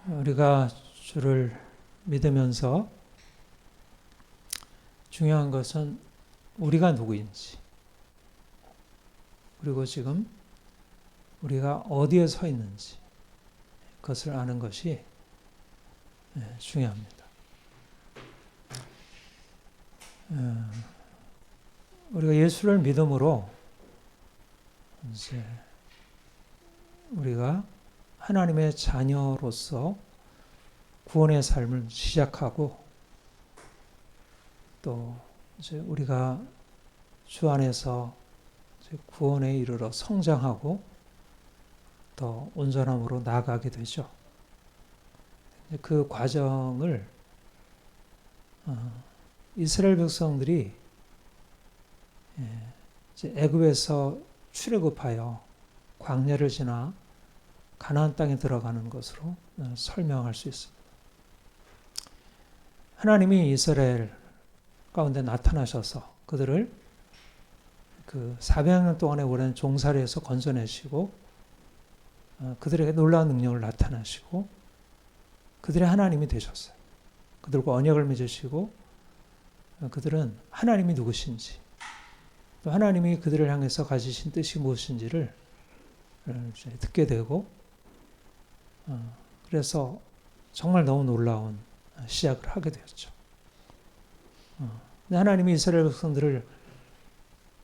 우리가 주를 믿으면서 중요한 것은 우리가 누구인지, 그리고 지금 우리가 어디에 서 있는지 그것을 아는 것이 중요합니다. 우리가 예수를 믿음으로 이제 우리가 하나님의 자녀로서 구원의 삶을 시작하고, 또 이제 우리가 주 안에서 이제 구원에 이르러 성장하고 더 온전함으로 나아가게 되죠. 그 과정을 이스라엘 백성들이 이제 애굽에서 출애굽하여 광야를 지나 가나안 땅에 들어가는 것으로 설명할 수 있습니다. 하나님이 이스라엘 가운데 나타나셔서 그들을 그 400년 동안의 오랜 종살이에서 건져내시고 그들에게 놀라운 능력을 나타나시고 그들의 하나님이 되셨어요. 그들과 언약을 맺으시고 그들은 하나님이 누구신지, 또 하나님이 그들을 향해서 가지신 뜻이 무엇인지를 듣게 되고, 그래서 정말 너무 놀라운 시작을 하게 되었죠. 하나님이 이스라엘 백성들을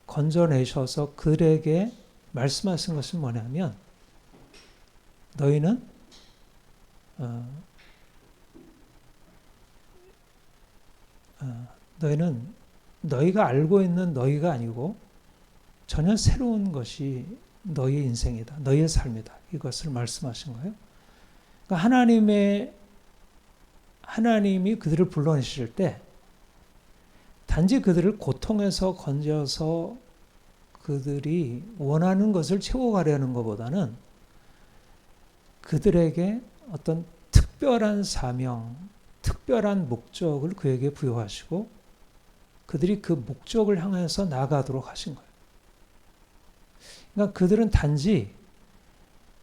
건져내셔서 그들에게 말씀하신 것은 뭐냐면, 너희는 너희가 알고 있는 너희가 아니고 전혀 새로운 것이 너희의 인생이다, 너희의 삶이다, 이것을 말씀하신 거예요. 그러니까 하나님이 그들을 불러내실 때 단지 그들을 고통에서 건져서 그들이 원하는 것을 채워가려는 것보다는 그들에게 어떤 특별한 사명, 특별한 목적을 그에게 부여하시고 그들이 그 목적을 향해서 나아가도록 하신 거예요. 그러니까 그들은 단지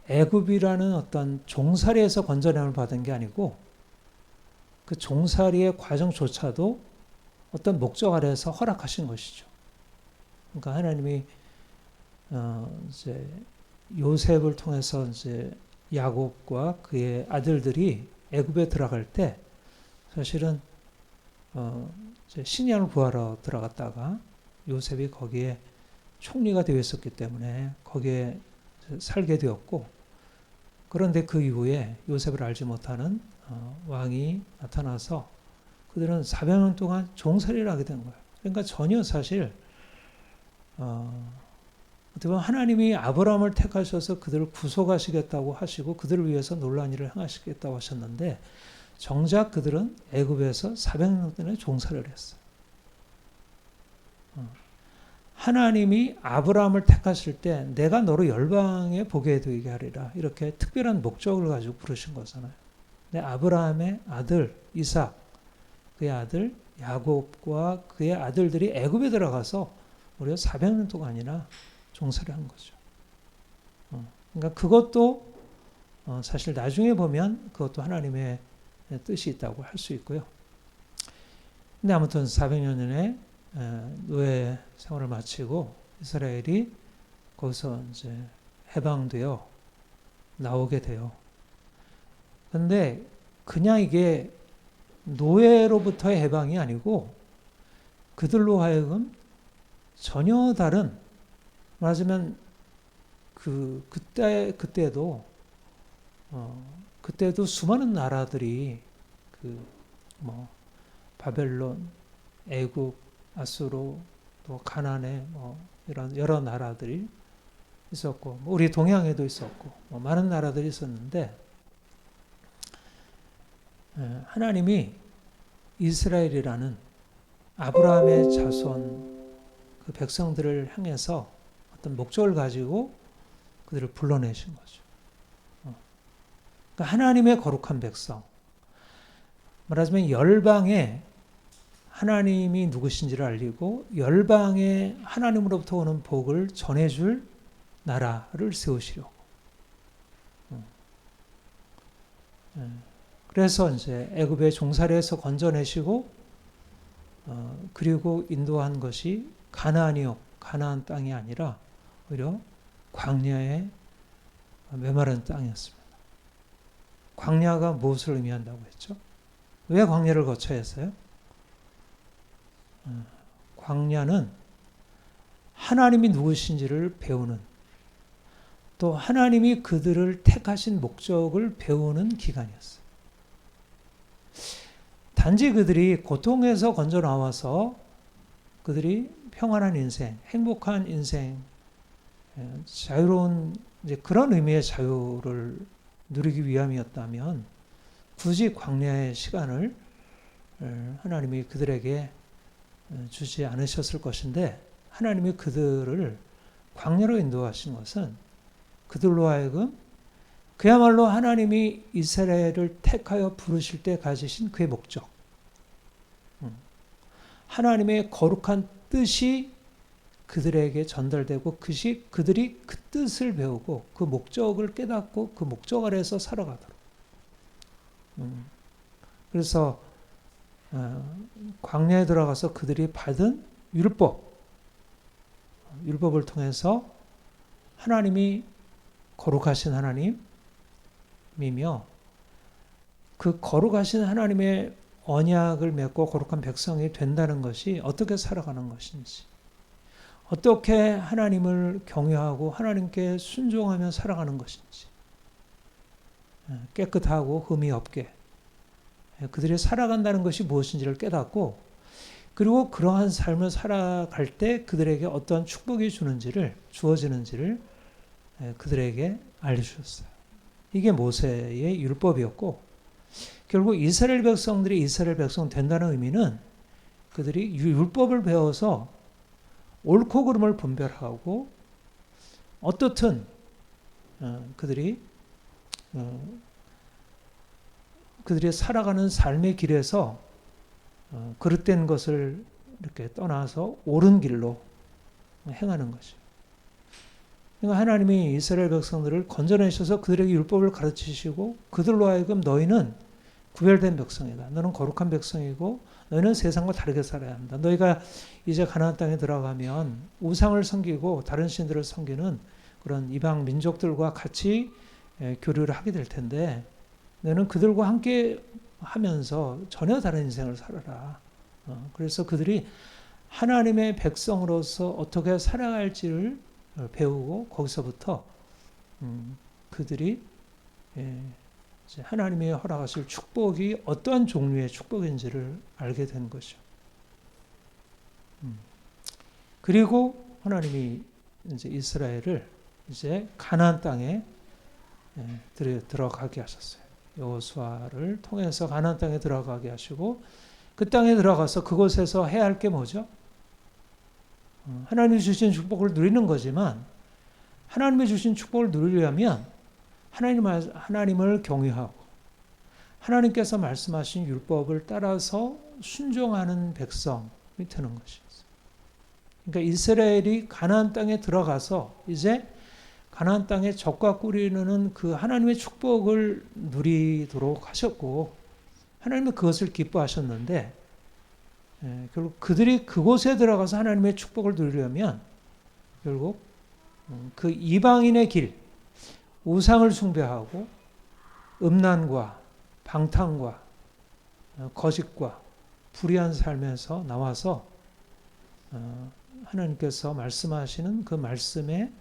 애굽이라는 어떤 종살이에서 건져냄을 받은 게 아니고 그 종살이의 과정조차도 어떤 목적 아래에서 허락하신 것이죠. 그러니까 하나님이 이제 요셉을 통해서 이제 야곱과 그의 아들들이 애굽에 들어갈 때 사실은 이제 식량을 구하러 들어갔다가 요셉이 거기에 총리가 되어 있었기 때문에 거기에 살게 되었고, 그런데 그 이후에 요셉을 알지 못하는 왕이 나타나서 그들은 400년 동안 종살이를 하게 된 거예요. 그러니까 전혀 사실 어떻게 보면 하나님이 아브라함을 택하셔서 그들을 구속하시겠다고 하시고 그들을 위해서 놀라운 일을 행하시겠다고 하셨는데, 정작 그들은 애굽에서 400년 동안 종살이를 했어요. 하나님이 아브라함을 택하실 때 내가 너로 열방에 복이 되게 하리라, 이렇게 특별한 목적을 가지고 부르신 거잖아요. 근데 아브라함의 아들 이삭, 그의 아들 야곱과 그의 아들들이 애굽에 들어가서 무려 400년 동안이나 종살이를 한 거죠. 그러니까 그것도 사실 나중에 보면 그것도 하나님의 뜻이 있다고 할 수 있고요. 근데 아무튼 400년의 노예 생활을 마치고 이스라엘이 거기서 이제 해방되어 나오게 돼요. 근데 그냥 이게 노예로부터의 해방이 아니고 그들로 하여금 전혀 다른, 말하자면 그때도 수많은 나라들이 바벨론, 애굽, 아수르, 또 가나안에 이런 여러 나라들이 있었고, 우리 동양에도 있었고, 많은 나라들이 있었는데, 하나님이 이스라엘이라는 아브라함의 자손 그 백성들을 향해서 어떤 목적을 가지고 그들을 불러내신 거죠. 그러니까 하나님의 거룩한 백성, 말하자면 열방에 하나님이 누구신지를 알리고 열방에 하나님으로부터 오는 복을 전해줄 나라를 세우시려고. 그래서 이제 애굽의 종살이에서 건져내시고 그리고 인도한 것이 가나안이요, 가나안 땅이 아니라 오히려 광야의 메마른 땅이었습니다. 광야가 무엇을 의미한다고 했죠? 왜 광야를 거쳐야 했어요? 광야는 하나님이 누구신지를 배우는, 또 하나님이 그들을 택하신 목적을 배우는 기간이었어요. 단지 그들이 고통에서 건져 나와서 그들이 평안한 인생, 행복한 인생, 자유로운 이제 그런 의미의 자유를 누리기 위함이었다면 굳이 광야의 시간을 하나님이 그들에게 주지 않으셨을 것인데, 하나님이 그들을 광야로 인도하신 것은 그들로 하여금 그야말로 하나님이 이스라엘을 택하여 부르실 때 가지신 그의 목적, 하나님의 거룩한 뜻이 그들에게 전달되고 그들이 그 뜻을 배우고 그 목적을 깨닫고 그 목적 아래에서 살아가도록. 그래서 광야에 들어가서 그들이 받은 율법을 통해서 하나님이 거룩하신 하나님이며 그 거룩하신 하나님의 언약을 맺고 거룩한 백성이 된다는 것이 어떻게 살아가는 것인지, 어떻게 하나님을 경외하고 하나님께 순종하며 살아가는 것인지, 깨끗하고 흠이 없게 그들이 살아간다는 것이 무엇인지를 깨닫고, 그리고 그러한 삶을 살아갈 때 그들에게 어떤 축복이 주어지는지를 그들에게 알려주셨어요. 이게 모세의 율법이었고, 결국 이스라엘 백성들이 이스라엘 백성 된다는 의미는 그들이 율법을 배워서 옳고 그름을 분별하고 어떻든 그들이 살아가는 삶의 길에서 그릇된 것을 이렇게 떠나서 옳은 길로 행하는 것이죠. 그러니까 하나님이 이스라엘 백성들을 건져내셔서 그들에게 율법을 가르치시고 그들로 하여금 너희는 구별된 백성이다. 너는 거룩한 백성이고 너희는 세상과 다르게 살아야 한다. 너희가 이제 가나안 땅에 들어가면 우상을 섬기고 다른 신들을 섬기는 그런 이방 민족들과 같이 교류를 하게 될 텐데, 너는 그들과 함께 하면서 전혀 다른 인생을 살아라. 그래서 그들이 하나님의 백성으로서 어떻게 살아갈지를 배우고 거기서부터 그들이 이제 하나님의 허락하실 축복이 어떠한 종류의 축복인지를 알게 된 것이죠. 그리고 하나님이 이제 이스라엘을 이제 가나안 땅에 들어가게 하셨어요. 여호수아를 통해서 가나안 땅에 들어가게 하시고, 그 땅에 들어가서 그곳에서 해야 할 게 뭐죠? 하나님이 주신 축복을 누리는 거지만, 하나님이 주신 축복을 누리려면 하나님을 경외하고 하나님께서 말씀하신 율법을 따라서 순종하는 백성이 되는 것이었어요. 그러니까 이스라엘이 가나안 땅에 들어가서 이제 가나안 땅에 젖과 꿀이 흐르는 그 하나님의 축복을 누리도록 하셨고, 하나님은 그것을 기뻐하셨는데, 결국 그들이 그곳에 들어가서 하나님의 축복을 누리려면 결국 그 이방인의 길, 우상을 숭배하고 음란과 방탕과 거짓과 불의한 삶에서 나와서 하나님께서 말씀하시는 그 말씀에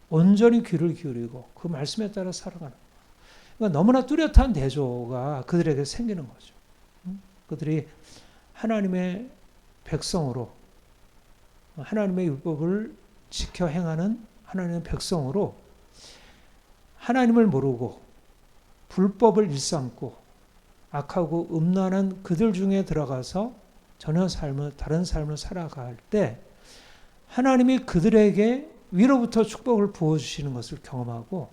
온전히 귀를 기울이고 그 말씀에 따라 살아가는, 그러니까 너무나 뚜렷한 대조가 그들에게 생기는 거죠. 그들이 하나님의 백성으로, 하나님의 율법을 지켜 행하는 하나님의 백성으로 하나님을 모르고 불법을 일삼고 악하고 음란한 그들 중에 들어가서 전혀 다른 삶을 살아갈 때 하나님이 그들에게 위로부터 축복을 부어주시는 것을 경험하고,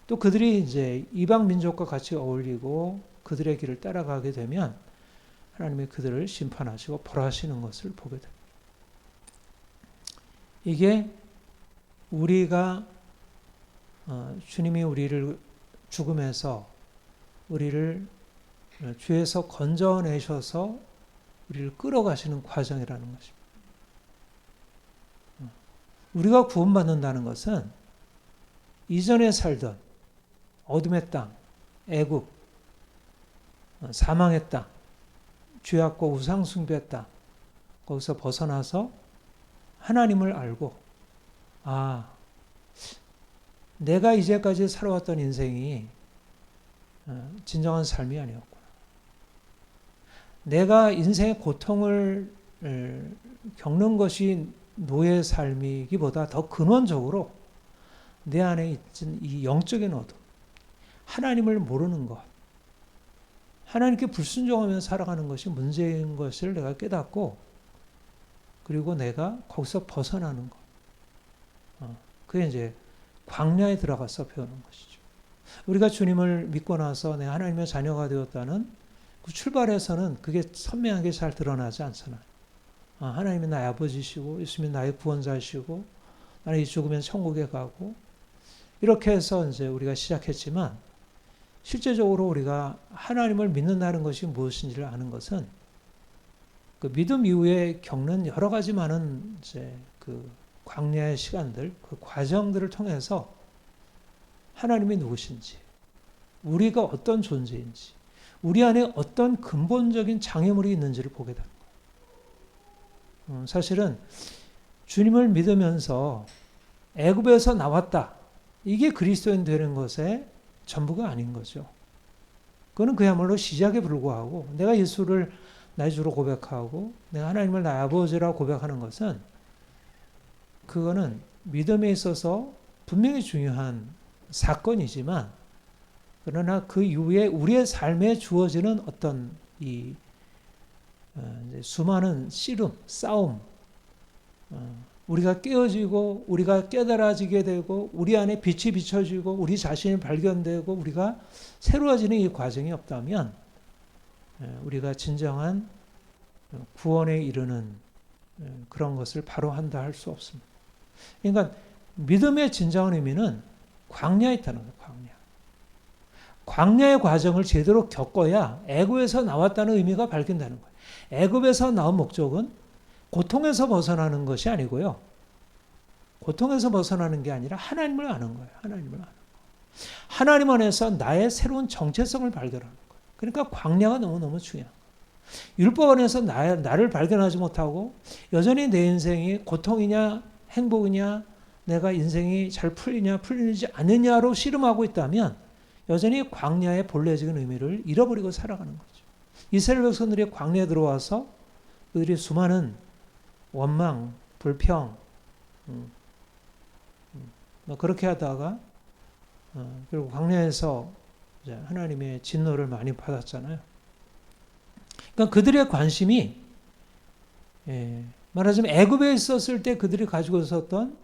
또 그들이 이제 이방 민족과 같이 어울리고 그들의 길을 따라가게 되면 하나님이 그들을 심판하시고 벌하시는 것을 보게 됩니다. 이게 우리가 주님이 우리를 죽음에서 우리를 죄에서 건져내셔서 우리를 끌어가시는 과정이라는 것입니다. 우리가 구원받는다는 것은 이전에 살던 어둠의 땅, 애굽, 사망의 땅, 죄악과 우상 숭배의 땅, 거기서 벗어나서 하나님을 알고, 내가 이제까지 살아왔던 인생이 진정한 삶이 아니었구나. 내가 인생의 고통을 겪는 것이 노예 삶이기보다 더 근원적으로 내 안에 있는 이 영적인 어둠, 하나님을 모르는 것, 하나님께 불순종하며 살아가는 것이 문제인 것을 내가 깨닫고, 그리고 내가 거기서 벗어나는 것. 그게 이제 광야에 들어가서 배우는 것이죠. 우리가 주님을 믿고 나서 내가 하나님의 자녀가 되었다는 그 출발에서는 그게 선명하게 잘 드러나지 않잖아요. 하나님이 나의 아버지시고 예수님이 나의 구원자시고 나는 이 죽으면 천국에 가고, 이렇게 해서 이제 우리가 시작했지만, 실제적으로 우리가 하나님을 믿는다는 것이 무엇인지를 아는 것은 그 믿음 이후에 겪는 여러 가지 많은 이제 그 광야의 시간들, 그 과정들을 통해서 하나님이 누구신지, 우리가 어떤 존재인지, 우리 안에 어떤 근본적인 장애물이 있는지를 보게 됩니다. 사실은 주님을 믿으면서 애굽에서 나왔다, 이게 그리스도인 되는 것의 전부가 아닌 거죠. 그거는 그야말로 시작에 불과하고, 내가 예수를 나의 주로 고백하고 내가 하나님을 나의 아버지라고 고백하는 것은, 그거는 믿음에 있어서 분명히 중요한 사건이지만, 그러나 그 이후에 우리의 삶에 주어지는 어떤 이 수많은 씨름, 싸움, 우리가 깨어지고 우리가 깨달아지게 되고 우리 안에 빛이 비춰지고 우리 자신이 발견되고 우리가 새로워지는 이 과정이 없다면 우리가 진정한 구원에 이르는 그런 것을 바로 한다 할 수 없습니다. 그러니까 믿음의 진정한 의미는 광야에 있다는 거예요. 광야의 과정을 제대로 겪어야 애굽에서 나왔다는 의미가 발견되는 거예요. 애굽에서 나온 목적은 고통에서 벗어나는 것이 아니고요. 고통에서 벗어나는 게 아니라 하나님을 아는 거예요. 하나님을 아는 거. 하나님 안에서 나의 새로운 정체성을 발견하는 거예요. 그러니까 광야가 너무너무 중요해요. 율법 안에서 나를 발견하지 못하고 여전히 내 인생이 고통이냐 행복이냐, 내가 인생이 잘 풀리냐 풀리지 않느냐로 씨름하고 있다면 여전히 광야의 본래적인 의미를 잃어버리고 살아가는 거죠. 이스라엘 백성들이 광야에 들어와서 그들이 수많은 원망, 불평, 그렇게 하다가 그리고 광야에서 이제 하나님의 진노를 많이 받았잖아요. 그러니까 그들의 관심이 말하자면 애굽에 있었을 때 그들이 가지고 있었던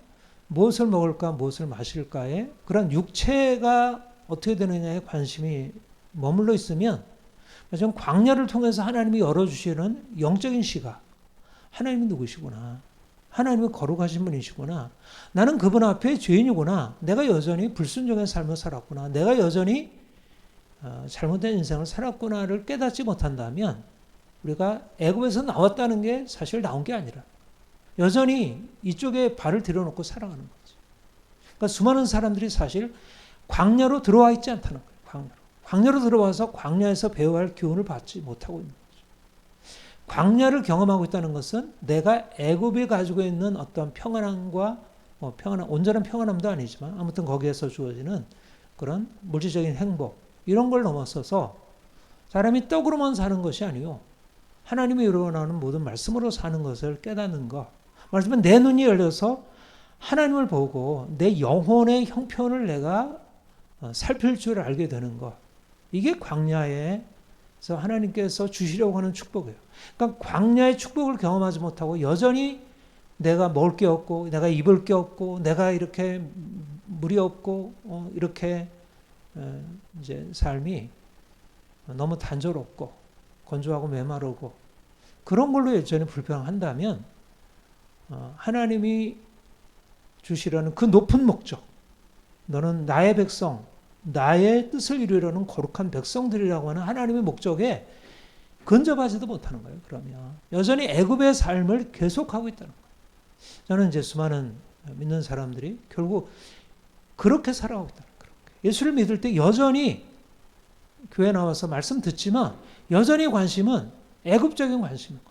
무엇을 먹을까, 무엇을 마실까에 그런 육체가 어떻게 되느냐에 관심이 머물러 있으면, 좀 광야를 통해서 하나님이 열어주시는 영적인 시각, 하나님이 누구시구나, 하나님이 거룩하신 분이시구나, 나는 그분 앞에 죄인이구나, 내가 여전히 불순종의 삶을 살았구나, 내가 여전히 잘못된 인생을 살았구나를 깨닫지 못한다면 우리가 애굽에서 나왔다는 게 사실 나온 게 아니라 여전히 이쪽에 발을 들여놓고 살아가는 거죠. 그러니까 수많은 사람들이 사실 광야로 들어와 있지 않다는 거예요. 광야로 들어와서 광야에서 배워야 할 교훈을 받지 못하고 있는 거죠. 광야를 경험하고 있다는 것은 내가 애굽에 가지고 있는 어떤 평안함과 온전한 평안함도 아니지만 아무튼 거기에서 주어지는 그런 물질적인 행복, 이런 걸 넘어서서 사람이 떡으로만 사는 것이 아니요, 하나님이 이루어나오는 모든 말씀으로 사는 것을 깨닫는 것. 말하자면 내 눈이 열려서 하나님을 보고 내 영혼의 형편을 내가 살필 줄 알게 되는 것. 이게 광야에서 하나님께서 주시려고 하는 축복이에요. 그러니까 광야의 축복을 경험하지 못하고 여전히 내가 먹을 게 없고 내가 입을 게 없고 내가 이렇게 물이 없고 이렇게 이제 삶이 너무 단조롭고 건조하고 메마르고 그런 걸로 여전히 불평한다면 하나님이 주시려는 그 높은 목적, 너는 나의 백성, 나의 뜻을 이루려는 거룩한 백성들이라고 하는 하나님의 목적에 근접하지도 못하는 거예요. 그러면 여전히 애굽의 삶을 계속하고 있다는 거예요. 저는 이제 수많은 믿는 사람들이 결국 그렇게 살아가고 있다는 거예요. 예수를 믿을 때 여전히 교회 나와서 말씀 듣지만 여전히 관심은 애굽적인 관심인 거예요.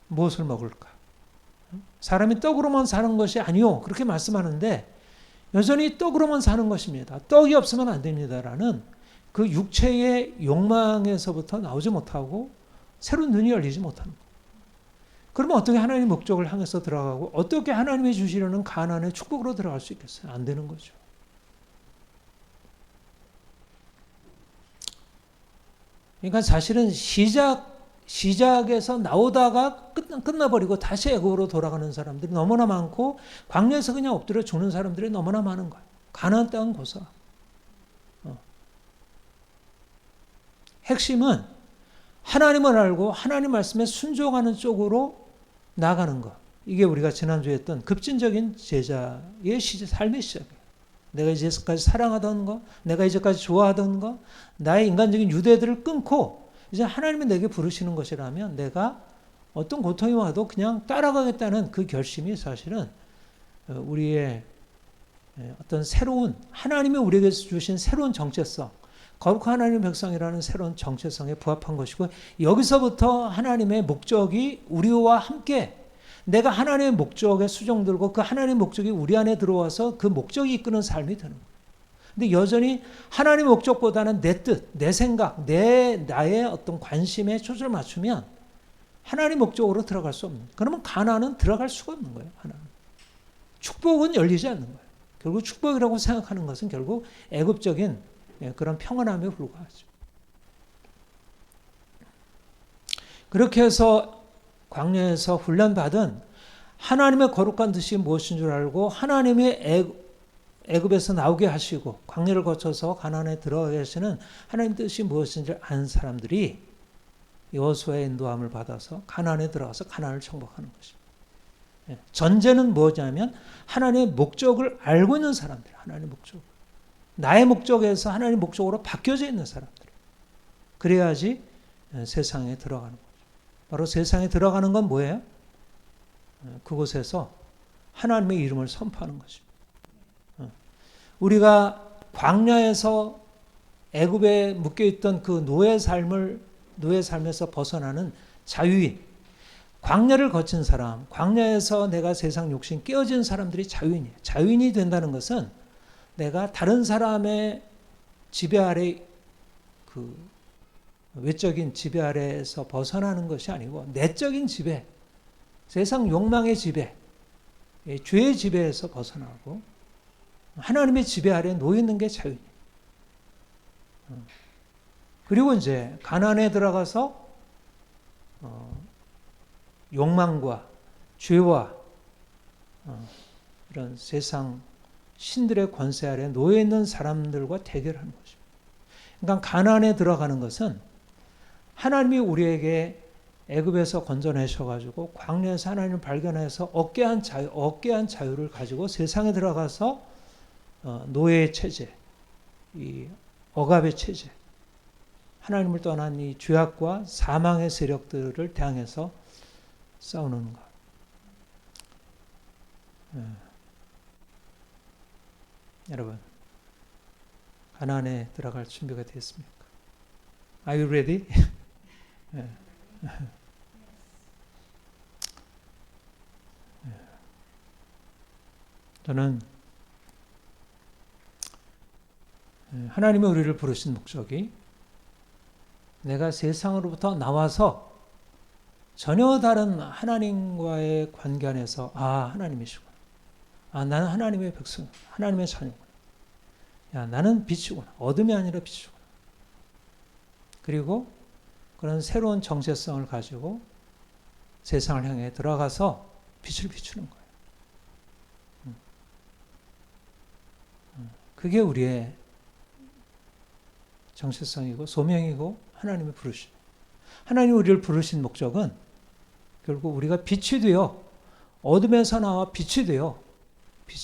무엇을 먹을까? 사람이 떡으로만 사는 것이 아니요. 그렇게 말씀하는데 여전히 떡으로만 사는 것입니다. 떡이 없으면 안 됩니다라는 그 육체의 욕망에서부터 나오지 못하고 새로운 눈이 열리지 못하는 거예요. 그러면 어떻게 하나님의 목적을 향해서 들어가고 어떻게 하나님이 주시려는 가나안의 축복으로 들어갈 수 있겠어요? 안 되는 거죠. 그러니까 사실은 시작에서 나오다가 끝나버리고 다시 애굽으로 돌아가는 사람들이 너무나 많고 광야에서 그냥 엎드려 죽는 사람들이 너무나 많은 거예요. 가나안 땅은 고사. 핵심은 하나님을 알고 하나님 말씀에 순종하는 쪽으로 나가는 것. 이게 우리가 지난주에 했던 급진적인 제자의 삶의 시작이에요. 내가 이제까지 사랑하던 거, 내가 이제까지 좋아하던 거, 나의 인간적인 유대들을 끊고 이제 하나님이 내게 부르시는 것이라면 내가 어떤 고통이 와도 그냥 따라가겠다는 그 결심이 사실은 우리의 어떤 새로운 하나님이 우리에게 주신 새로운 정체성, 거룩한 하나님의 백성이라는 새로운 정체성에 부합한 것이고 여기서부터 하나님의 목적이 우리와 함께 내가 하나님의 목적에 수종들고 그 하나님의 목적이 우리 안에 들어와서 그 목적이 이끄는 삶이 되는 거예요. 근데 여전히 하나님의 목적보다는 내 뜻, 내 생각, 나의 어떤 관심에 초점을 맞추면 하나님의 목적으로 들어갈 수 없는 거예요. 그러면 가나안은 들어갈 수가 없는 거예요. 하나님. 축복은 열리지 않는 거예요. 결국 축복이라고 생각하는 것은 결국 애굽적인 그런 평안함에 불과하죠. 그렇게 해서 광야에서 훈련받은 하나님의 거룩한 뜻이 무엇인 줄 알고 하나님의 애굽에서 나오게 하시고 광야를 거쳐서 가나안에 들어가게 하시는 하나님 뜻이 무엇인지 아는 사람들이 여호수아의 인도함을 받아서 가나안에 들어가서 가나안을 정복하는 것입니다. 전제는 뭐냐면 하나님의 목적을 알고 있는 사람들, 하나님의 목적. 나의 목적에서 하나님의 목적으로 바뀌어져 있는 사람들. 그래야지 세상에 들어가는 거죠. 바로 세상에 들어가는 건 뭐예요? 그곳에서 하나님의 이름을 선포하는 것입니다. 우리가 광야에서 애굽에 묶여있던 그 노예 삶에서 벗어나는 자유인, 광야를 거친 사람, 광야에서 내가 세상 욕심 깨어진 사람들이 자유인이에요. 자유인이 된다는 것은 내가 다른 사람의 지배 아래 그 외적인 지배 아래에서 벗어나는 것이 아니고 내적인 지배, 세상 욕망의 지배, 죄의 지배에서 벗어나고 하나님의 지배 아래에 놓여 있는 게 자유인이에요. 그리고 이제 가나안에 들어가서 욕망과 죄와 이런 세상 신들의 권세 아래 놓여 있는 사람들과 대결하는 것입니다. 그러니까 가나안에 들어가는 것은 하나님이 우리에게 애굽에서 건져내셔가지고 광야에서 하나님을 발견해서 얻게 한 자유를 가지고 세상에 들어가서 노예의 체제, 이 억압의 체제, 하나님을 떠난 이 죄악과 사망의 세력들을 대항해서 싸우는 것. 여러분, 가나안에 들어갈 준비가 됐습니까? Are you ready? 저는 하나님이 우리를 부르신 목적이 내가 세상으로부터 나와서 전혀 다른 하나님과의 관계 안에서 하나님이시구나. 나는 하나님의 백성, 하나님의 자녀구나. 나는 빛이구나. 어둠이 아니라 빛이구나. 그리고 그런 새로운 정체성을 가지고 세상을 향해 들어가서 빛을 비추는 거예요. 그게 우리의 정체성이고 소명이고 하나님의 부르심. 하나님이 우리를 부르신 목적은 결국 우리가 빛이 되어 어둠에서 나와 빛이 되어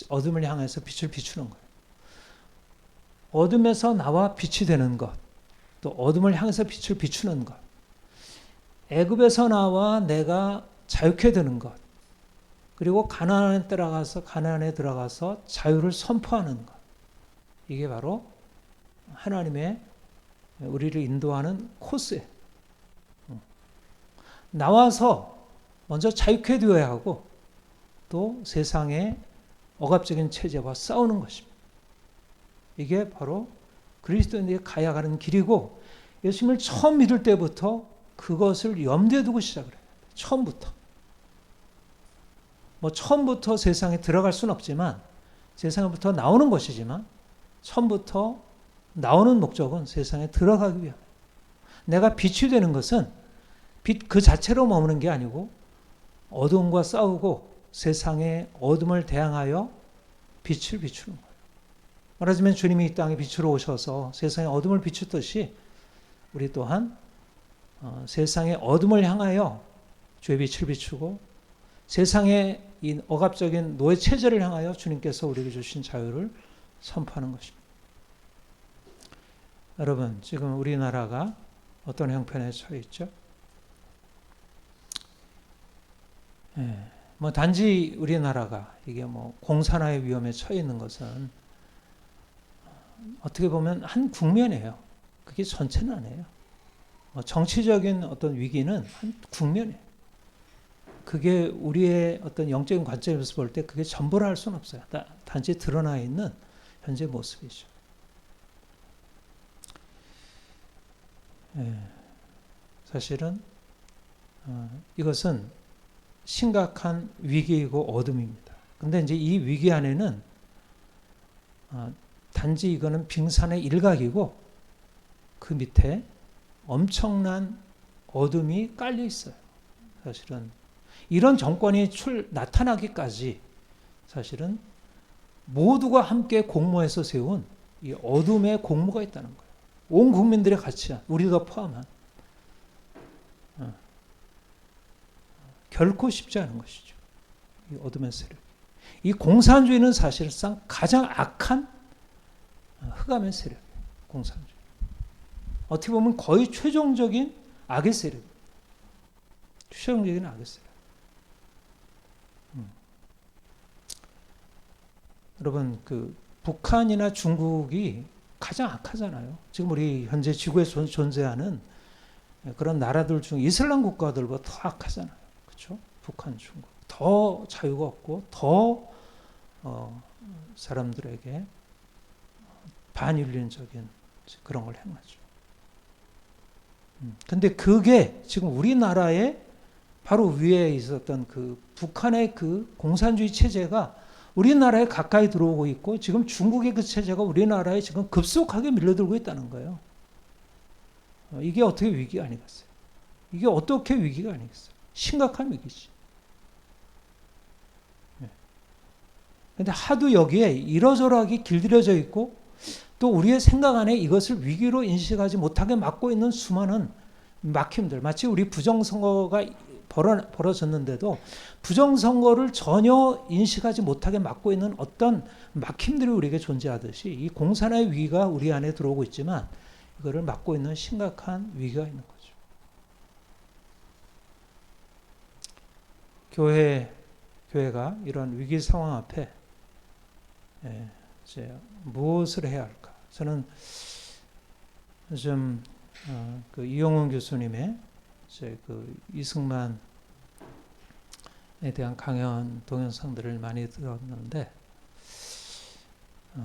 어둠을 향해서 빛을 비추는 거예요. 어둠에서 나와 빛이 되는 것, 또 어둠을 향해서 빛을 비추는 것, 애굽에서 나와 내가 자유케 되는 것, 그리고 가나안에 들어가서 자유를 선포하는 것. 이게 바로 하나님의 우리를 인도하는 코스예요. 나와서 먼저 자유케 되어야 하고 또 세상의 억압적인 체제와 싸우는 것입니다. 이게 바로 그리스도인들이 가야 하는 길이고, 예수님을 처음 믿을 때부터 그것을 염두에 두고 시작을 해요. 처음부터. 처음부터 세상에 들어갈 수는 없지만, 세상부터 나오는 것이지만, 처음부터 나오는 목적은 세상에 들어가기 위함. 내가 빛이 되는 것은 빛 그 자체로 머무는 게 아니고, 어둠과 싸우고 세상의 어둠을 대항하여 빛을 비추는 거예요. 말하자면 주님이 이 땅에 빛으로 오셔서 세상의 어둠을 비추듯이 우리 또한 세상의 어둠을 향하여 주의 빛을 비추고 세상의 이 억압적인 노예 체제를 향하여 주님께서 우리에게 주신 자유를 선포하는 것입니다. 여러분, 지금 우리나라가 어떤 형편에 처해 있죠? 단지 우리나라가 이게 공산화의 위험에 처해 있는 것은 어떻게 보면 한 국면이에요. 그게 전체는 아니에요. 정치적인 어떤 위기는 한 국면이에요. 그게 우리의 어떤 영적인 관점에서 볼 때 그게 전부라 할 수는 없어요. 단지 드러나 있는 현재 모습이죠. 사실은 이것은 심각한 위기이고 어둠입니다. 근데 이제 이 위기 안에는 단지 이거는 빙산의 일각이고 그 밑에 엄청난 어둠이 깔려 있어요. 사실은 이런 정권이 나타나기까지 사실은 모두가 함께 공모해서 세운 이 어둠의 공모가 있다는 거예요. 온 국민들의 같이, 우리도 포함한. 결코 쉽지 않은 것이죠. 이 어둠의 세력. 이 공산주의는 사실상 가장 악한 흑암의 세력이에요. 공산주의. 어떻게 보면 거의 최종적인 악의 세력이에요. 최종적인 악의 세력. 여러분, 북한이나 중국이 가장 악하잖아요. 지금 우리 현재 지구에 존재하는 그런 나라들 중 이슬람 국가들보다 더 악하잖아요. 그렇죠? 북한, 중국. 더 자유가 없고 더 사람들에게 반인륜적인 그런 걸 행하죠. 근데 그게 지금 우리나라의 바로 위에 있었던 그 북한의 그 공산주의 체제가 우리나라에 가까이 들어오고 있고 지금 중국의 그 체제가 우리나라에 지금 급속하게 밀려들고 있다는 거예요. 이게 어떻게 위기가 아니겠어요? 이게 어떻게 위기가 아니겠어요? 심각한 위기지. 그런데 하도 여기에 이러저러하게 길들여져 있고 또 우리의 생각 안에 이것을 위기로 인식하지 못하게 막고 있는 수많은 막힘들, 마치 우리 부정선거가 벌어졌는데도 부정선거를 전혀 인식하지 못하게 막고 있는 어떤 막힘들이 우리에게 존재하듯이 이 공산화의 위기가 우리 안에 들어오고 있지만 이거를 막고 있는 심각한 위기가 있는 거죠. 교회가 이런 위기 상황 앞에 이제 무엇을 해야 할까? 저는 요즘 이용훈 교수님의 그 이승만에 대한 강연 동영상들을 많이 들었는데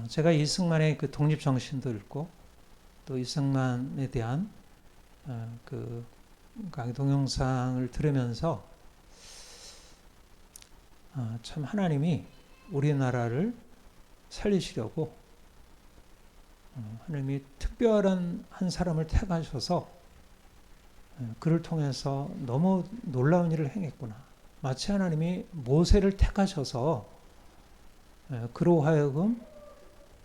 제가 이승만의 그 독립 정신도 읽고 또 이승만에 대한 그 강의 동영상을 들으면서 참 하나님이 우리나라를 살리시려고 하나님이 특별한 한 사람을 택하셔서 그를 통해서 너무 놀라운 일을 행했구나. 마치 하나님이 모세를 택하셔서 그로 하여금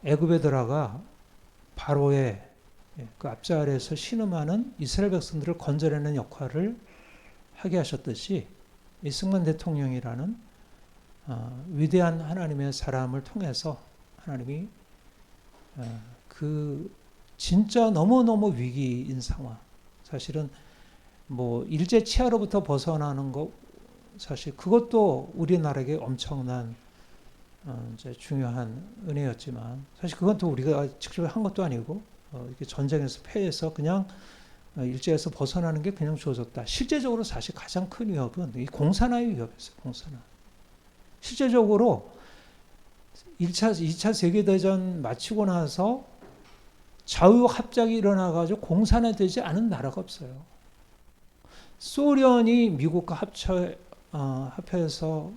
애굽에 들어가 바로의 그 앞자리에서 신음하는 이스라엘 백성들을 건져내는 역할을 하게 하셨듯이 이승만 대통령이라는 위대한 하나님의 사람을 통해서 하나님이 그 진짜 너무너무 위기인 상황, 사실은 뭐 일제 치하로부터 벗어나는 것, 사실 그것도 우리나라에게 엄청난 이제 중요한 은혜였지만, 사실 그건 또 우리가 직접 한 것도 아니고 이렇게 전쟁에서 패해서 그냥 일제에서 벗어나는 게 그냥 주어졌다. 실제적으로 사실 가장 큰 위협은 이 공산화의 위협이었어요. 공산화. 실제적으로 2차 세계대전 마치고 나서 자유합작이 일어나가지고 공산화되지 않은 나라가 없어요. 소련이 미국과 합해서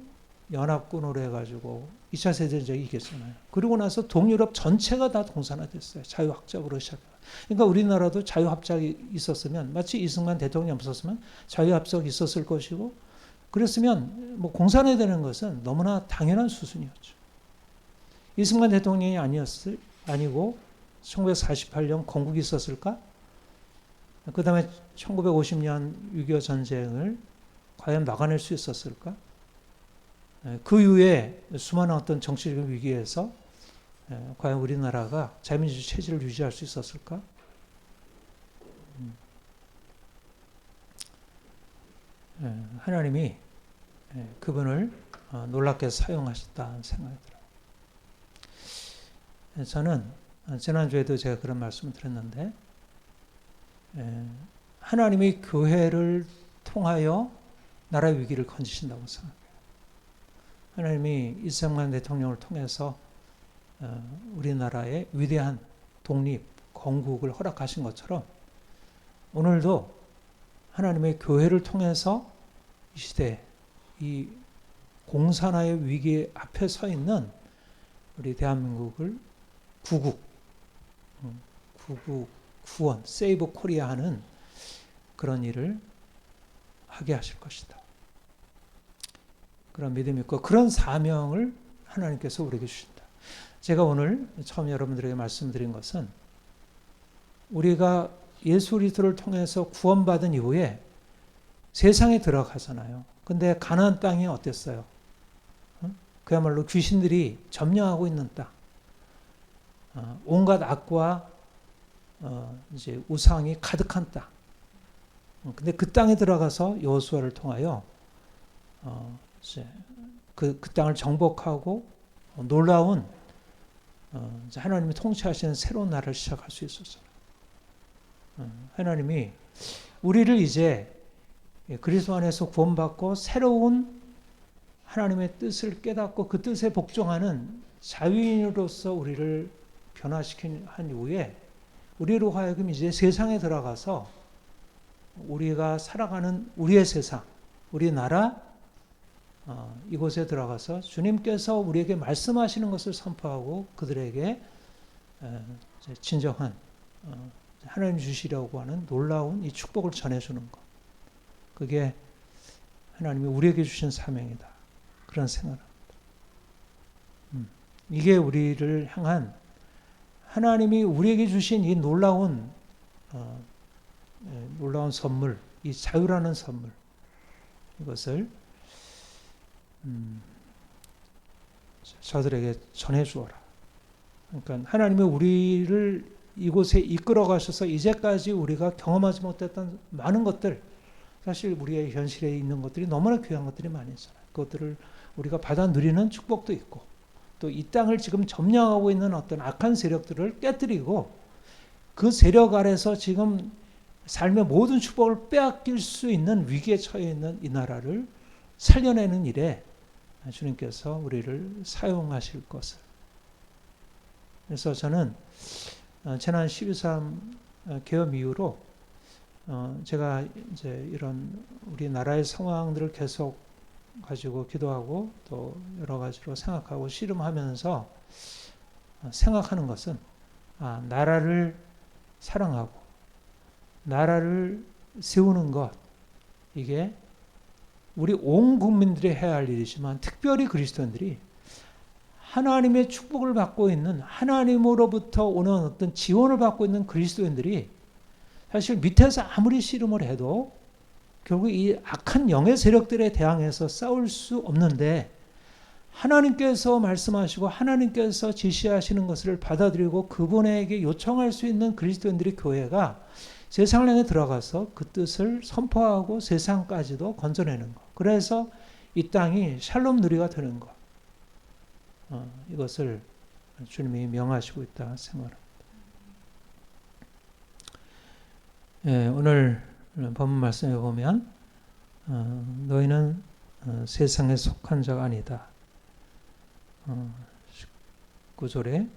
연합군으로 해가지고 2차 세계대전이 이겼잖아요. 그리고 나서 동유럽 전체가 다 공산화됐어요. 자유합작으로 시작해요. 그러니까 우리나라도 자유합작이 있었으면, 마치 이승만 대통령이 없었으면 자유합작이 있었을 것이고, 그랬으면 뭐 공산화되는 것은 너무나 당연한 수순이었죠. 이승만 대통령이 아니고 1948년 건국이 있었을까? 그 다음에 1950년 6.25 전쟁을 과연 막아낼 수 있었을까? 그 이후에 수많은 어떤 정치적 위기에서 과연 우리나라가 자유민주주의 체제를 유지할 수 있었을까? 하나님이 그분을 놀랍게 사용하셨다는 생각이 들어요. 저는 지난주에도 제가 그런 말씀을 드렸는데, 하나님이 교회를 통하여 나라의 위기를 건지신다고 생각해요. 하나님이 이승만 대통령을 통해서 우리나라의 위대한 독립, 건국을 허락하신 것처럼 오늘도 하나님의 교회를 통해서 이 시대, 이 공산화의 위기 앞에 서 있는 우리 대한민국을 구원, 세이브 코리아 하는 그런 일을 하게 하실 것이다. 그런 믿음이 있고 그런 사명을 하나님께서 우리에게 주신다. 제가 오늘 처음 여러분들에게 말씀드린 것은, 우리가 예수 그리스도를 통해서 구원받은 이후에 세상에 들어가잖아요. 근데 가나안 땅이 어땠어요? 그야말로 귀신들이 점령하고 있는 땅, 온갖 악과 이제 우상이 가득한 땅. 근데 그 땅에 들어가서 여호수아를 통하여 이제 그 땅을 정복하고 놀라운 하나님이 통치하시는 새로운 나라를 시작할 수 있었어요. 하나님이 우리를 이제 그리스도 안에서 구원받고 새로운 하나님의 뜻을 깨닫고 그 뜻에 복종하는 자유인으로서 우리를 변화시킨 한 이후에, 우리로 하여금 이제 세상에 들어가서 우리가 살아가는 우리의 세상, 우리 나라, 이곳에 들어가서 주님께서 우리에게 말씀하시는 것을 선포하고 그들에게 진정한 하나님 주시려고 하는 놀라운 이 축복을 전해주는 것, 그게 하나님이 우리에게 주신 사명이다, 그런 생각을 합니다. 이게 우리를 향한 하나님이 우리에게 주신 이 놀라운 선물, 이 자유라는 선물, 이것을 저들에게 전해주어라. 그러니까 하나님이 우리를 이곳에 이끌어 가셔서 이제까지 우리가 경험하지 못했던 많은 것들, 사실 우리의 현실에 있는 것들이 너무나 귀한 것들이 많이 있잖아요. 그것들을 우리가 받아 누리는 축복도 있고, 또 이 땅을 지금 점령하고 있는 어떤 악한 세력들을 깨뜨리고 그 세력 아래서 지금 삶의 모든 축복을 빼앗길 수 있는 위기에 처해 있는 이 나라를 살려내는 일에 주님께서 우리를 사용하실 것을. 그래서 저는 지난 12.3 계엄 이후로 제가 이제 이런 우리나라의 상황들을 계속 가지고 기도하고 또 여러 가지로 생각하고 씨름하면서 생각하는 것은, 나라를 사랑하고 나라를 세우는 것, 이게 우리 온 국민들이 해야 할 일이지만 특별히 그리스도인들이 하나님의 축복을 받고 있는, 하나님으로부터 오는 어떤 지원을 받고 있는 그리스도인들이 사실 밑에서 아무리 씨름을 해도 결국 이 악한 영의 세력들에 대항해서 싸울 수 없는데, 하나님께서 말씀하시고 하나님께서 지시하시는 것을 받아들이고 그분에게 요청할 수 있는 그리스도인들의 교회가 세상을 향해 들어가서 그 뜻을 선포하고 세상까지도 건져내는 것. 그래서 이 땅이 샬롬 누리가 되는 것. 이것을 주님이 명하시고 있다 생각합니다. 예, 오늘 본문 말씀에 보면 너희는 세상에 속한 자가 아니다. 19절에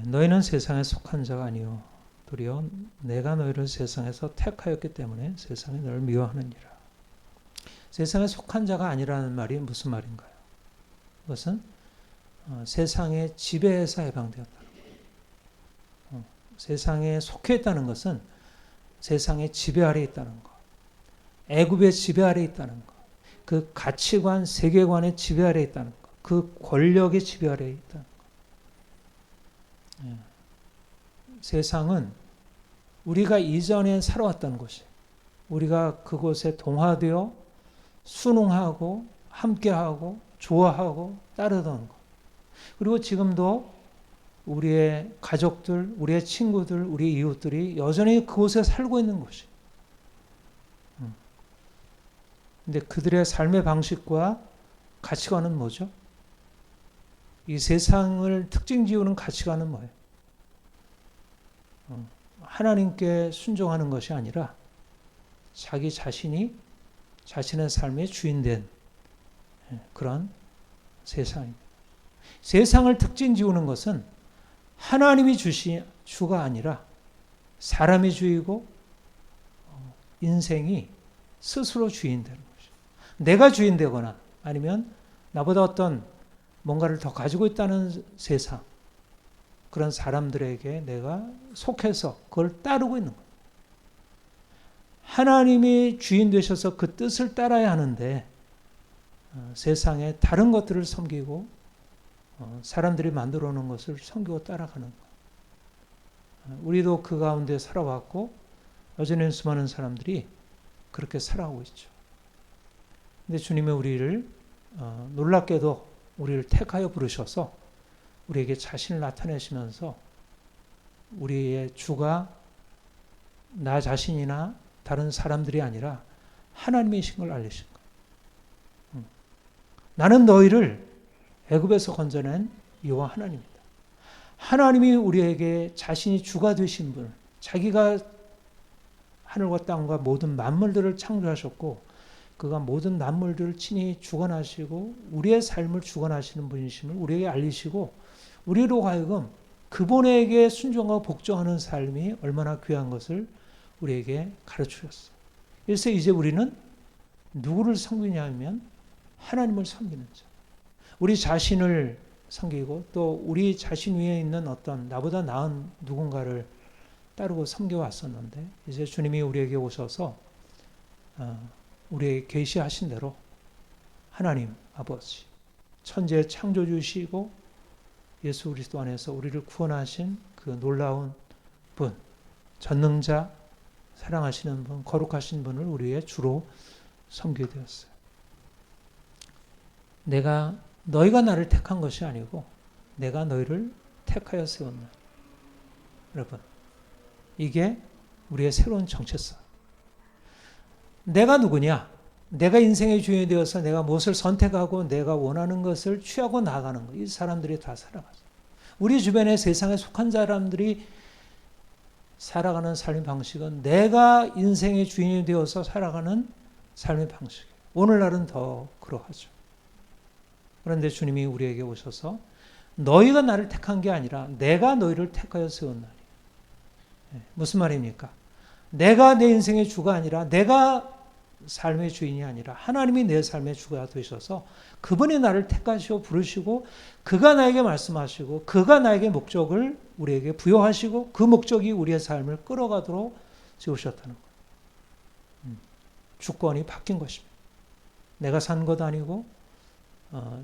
너희는 세상에 속한 자가 아니요 도리어 내가 너희를 세상에서 택하였기 때문에 세상이 너를 미워하느니라. 세상에 속한 자가 아니라는 말이 무슨 말인가요? 그것은 세상의 지배에서 해방되었다. 세상에 속해 있다는 것은 세상의 지배 아래 있다는 것, 애굽의 지배 아래 있다는 것, 그 가치관, 세계관의 지배 아래 있다는 것, 그 권력의 지배 아래 있다는 것. 세상은 우리가 이전에 살아왔다는 것이, 우리가 그곳에 동화되어 순응하고 함께하고 좋아하고 따르던 것. 그리고 지금도 우리의 가족들, 우리의 친구들, 우리 이웃들이 여전히 그곳에 살고 있는 것이. 근데 그들의 삶의 방식과 가치관은 뭐죠? 이 세상을 특징 지우는 가치관은 뭐예요? 하나님께 순종하는 것이 아니라 자기 자신이 자신의 삶의 주인된 그런 세상입니다. 세상을 특징 지우는 것은 하나님이 주가 아니라 사람이 주이고 인생이 스스로 주인 되는 것이죠. 내가 주인 되거나 아니면 나보다 어떤 뭔가를 더 가지고 있다는 세상, 그런 사람들에게 내가 속해서 그걸 따르고 있는 거예요. 하나님이 주인 되셔서 그 뜻을 따라야 하는데 세상에 다른 것들을 섬기고 사람들이 만들어 놓은 것을 섬기고 따라가는 거예요. 우리도 그 가운데 살아왔고 여전히 수많은 사람들이 그렇게 살아오고 있죠. 근데 주님은 우리를 놀랍게도 우리를 택하여 부르셔서 우리에게 자신을 나타내시면서 우리의 주가 나 자신이나 다른 사람들이 아니라 하나님이신 걸 알리신 거예요. 나는 너희를 애굽에서 건져낸 여호와 하나님이다. 하나님이 우리에게 자신이 주가 되신 분, 자기가 하늘과 땅과 모든 만물들을 창조하셨고 그가 모든 만물들을 친히 주관하시고 우리의 삶을 주관하시는 분이심을 우리에게 알리시고 우리로 하여금 그분에게 순종하고 복종하는 삶이 얼마나 귀한 것을 우리에게 가르치셨어요. 그래서 이제 우리는 누구를 섬기냐 하면 하나님을 섬기는 자. 우리 자신을 섬기고 또 우리 자신 위에 있는 어떤 나보다 나은 누군가를 따르고 섬겨왔었는데 이제 주님이 우리에게 오셔서 우리에게 계시하신 대로 하나님 아버지 천지의 창조주시고 예수 그리스도 안에서 우리를 구원하신 그 놀라운 분, 전능자, 사랑하시는 분, 거룩하신 분을 우리의 주로 섬기게 되었어요. 너희가 나를 택한 것이 아니고 내가 너희를 택하여 세웠나. 여러분, 이게 우리의 새로운 정체성. 내가 누구냐? 내가 인생의 주인이 되어서 내가 무엇을 선택하고 내가 원하는 것을 취하고 나가는 거. 이 사람들이 다 살아가죠. 우리 주변에 세상에 속한 사람들이 살아가는 삶의 방식은 내가 인생의 주인이 되어서 살아가는 삶의 방식이에요. 오늘날은 더 그러하죠. 그런데 주님이 우리에게 오셔서 너희가 나를 택한 게 아니라 내가 너희를 택하여 세웠나니. 무슨 말입니까? 내가 내 인생의 주가 아니라 내가 삶의 주인이 아니라 하나님이 내 삶의 주가 되셔서 그분이 나를 택하시고 부르시고 그가 나에게 말씀하시고 그가 나에게 목적을 우리에게 부여하시고 그 목적이 우리의 삶을 끌어가도록 세우셨다는 거예요. 주권이 바뀐 것입니다. 내가 산 것 아니고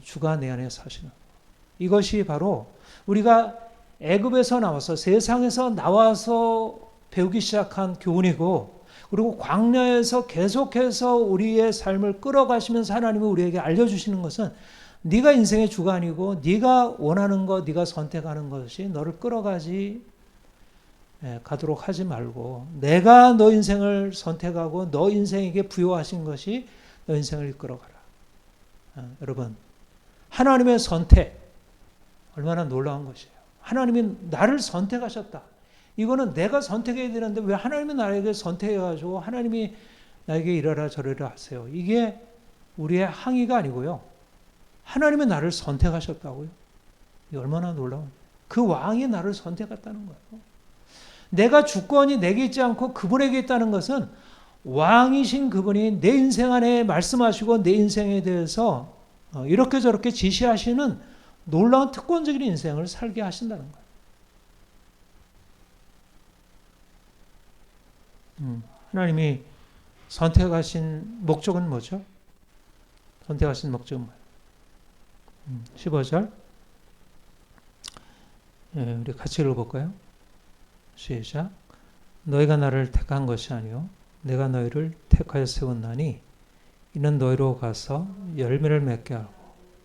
주가 내 안에 사시는 것. 이것이 바로 우리가 애굽에서 나와서 세상에서 나와서 배우기 시작한 교훈이고 그리고 광야에서 계속해서 우리의 삶을 끌어가시면서 하나님은 우리에게 알려주시는 것은 네가 인생의 주관이고 네가 원하는 것, 네가 선택하는 것이 너를 끌어가지 가도록 하지 말고 내가 너 인생을 선택하고 너 인생에게 부여하신 것이 너 인생을 이끌어가라. 여러분, 하나님의 선택 얼마나 놀라운 것이에요. 하나님이 나를 선택하셨다. 이거는 내가 선택해야 되는데 왜 하나님이 나에게 선택해가지고 하나님이 나에게 이러라 저러라 하세요. 이게 우리의 항의가 아니고요. 하나님이 나를 선택하셨다고요. 이게 얼마나 놀라운 그 왕이 나를 선택했다는 거예요. 내가 주권이 내게 있지 않고 그분에게 있다는 것은 왕이신 그분이 내 인생 안에 말씀하시고 내 인생에 대해서 이렇게 저렇게 지시하시는 놀라운 특권적인 인생을 살게 하신다는 거예요. 하나님이 선택하신 목적은 뭐죠? 선택하신 목적은 뭐예요? 15절 우리 같이 읽어볼까요? 시작. 너희가 나를 택한 것이 아니요 내가 너희를 택하여 세웠나니 이는 너희로 가서 열매를 맺게 하고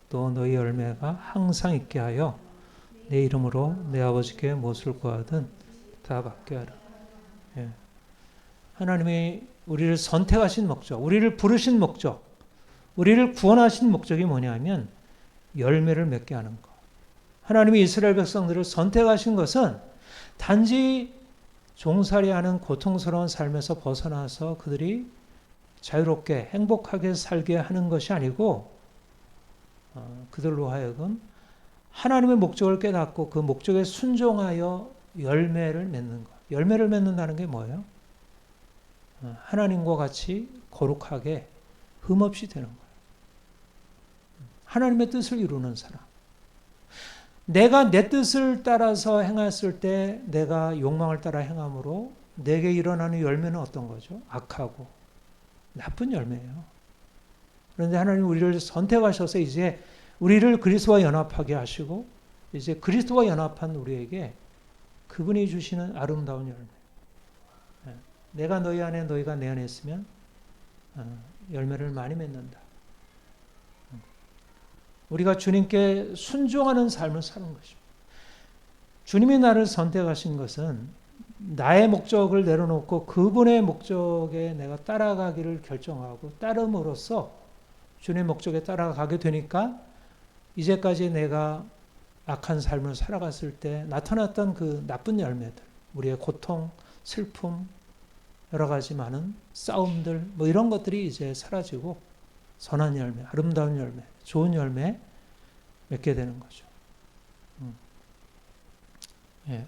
또 너희 열매가 항상 있게 하여 내 이름으로 내 아버지께 무엇을 구하든 다 받게 하라. 하나님이 우리를 선택하신 목적, 우리를 부르신 목적, 우리를 구원하신 목적이 뭐냐면 열매를 맺게 하는 것. 하나님이 이스라엘 백성들을 선택하신 것은 단지 종살이하는 고통스러운 삶에서 벗어나서 그들이 자유롭게 행복하게 살게 하는 것이 아니고 그들로 하여금 하나님의 목적을 깨닫고 그 목적에 순종하여 열매를 맺는 것. 열매를 맺는다는 게 뭐예요? 하나님과 같이 거룩하게 흠없이 되는 거예요. 하나님의 뜻을 이루는 사람. 내가 내 뜻을 따라서 행했을 때 내가 욕망을 따라 행함으로 내게 일어나는 열매는 어떤 거죠? 악하고 나쁜 열매예요. 그런데 하나님 우리를 선택하셔서 이제 우리를 그리스도와 연합하게 하시고 이제 그리스도와 연합한 우리에게 그분이 주시는 아름다운 열매. 내가 너희 안에 너희가 내 안에 있으면 열매를 많이 맺는다. 우리가 주님께 순종하는 삶을 사는 것입니다. 주님이 나를 선택하신 것은 나의 목적을 내려놓고 그분의 목적에 내가 따라가기를 결정하고 따름으로써 주님의 목적에 따라가게 되니까 이제까지 내가 악한 삶을 살아갔을 때 나타났던 그 나쁜 열매들, 우리의 고통, 슬픔, 여러 가지 많은 싸움들, 뭐 이런 것들이 이제 사라지고 선한 열매, 아름다운 열매, 좋은 열매 맺게 되는 거죠.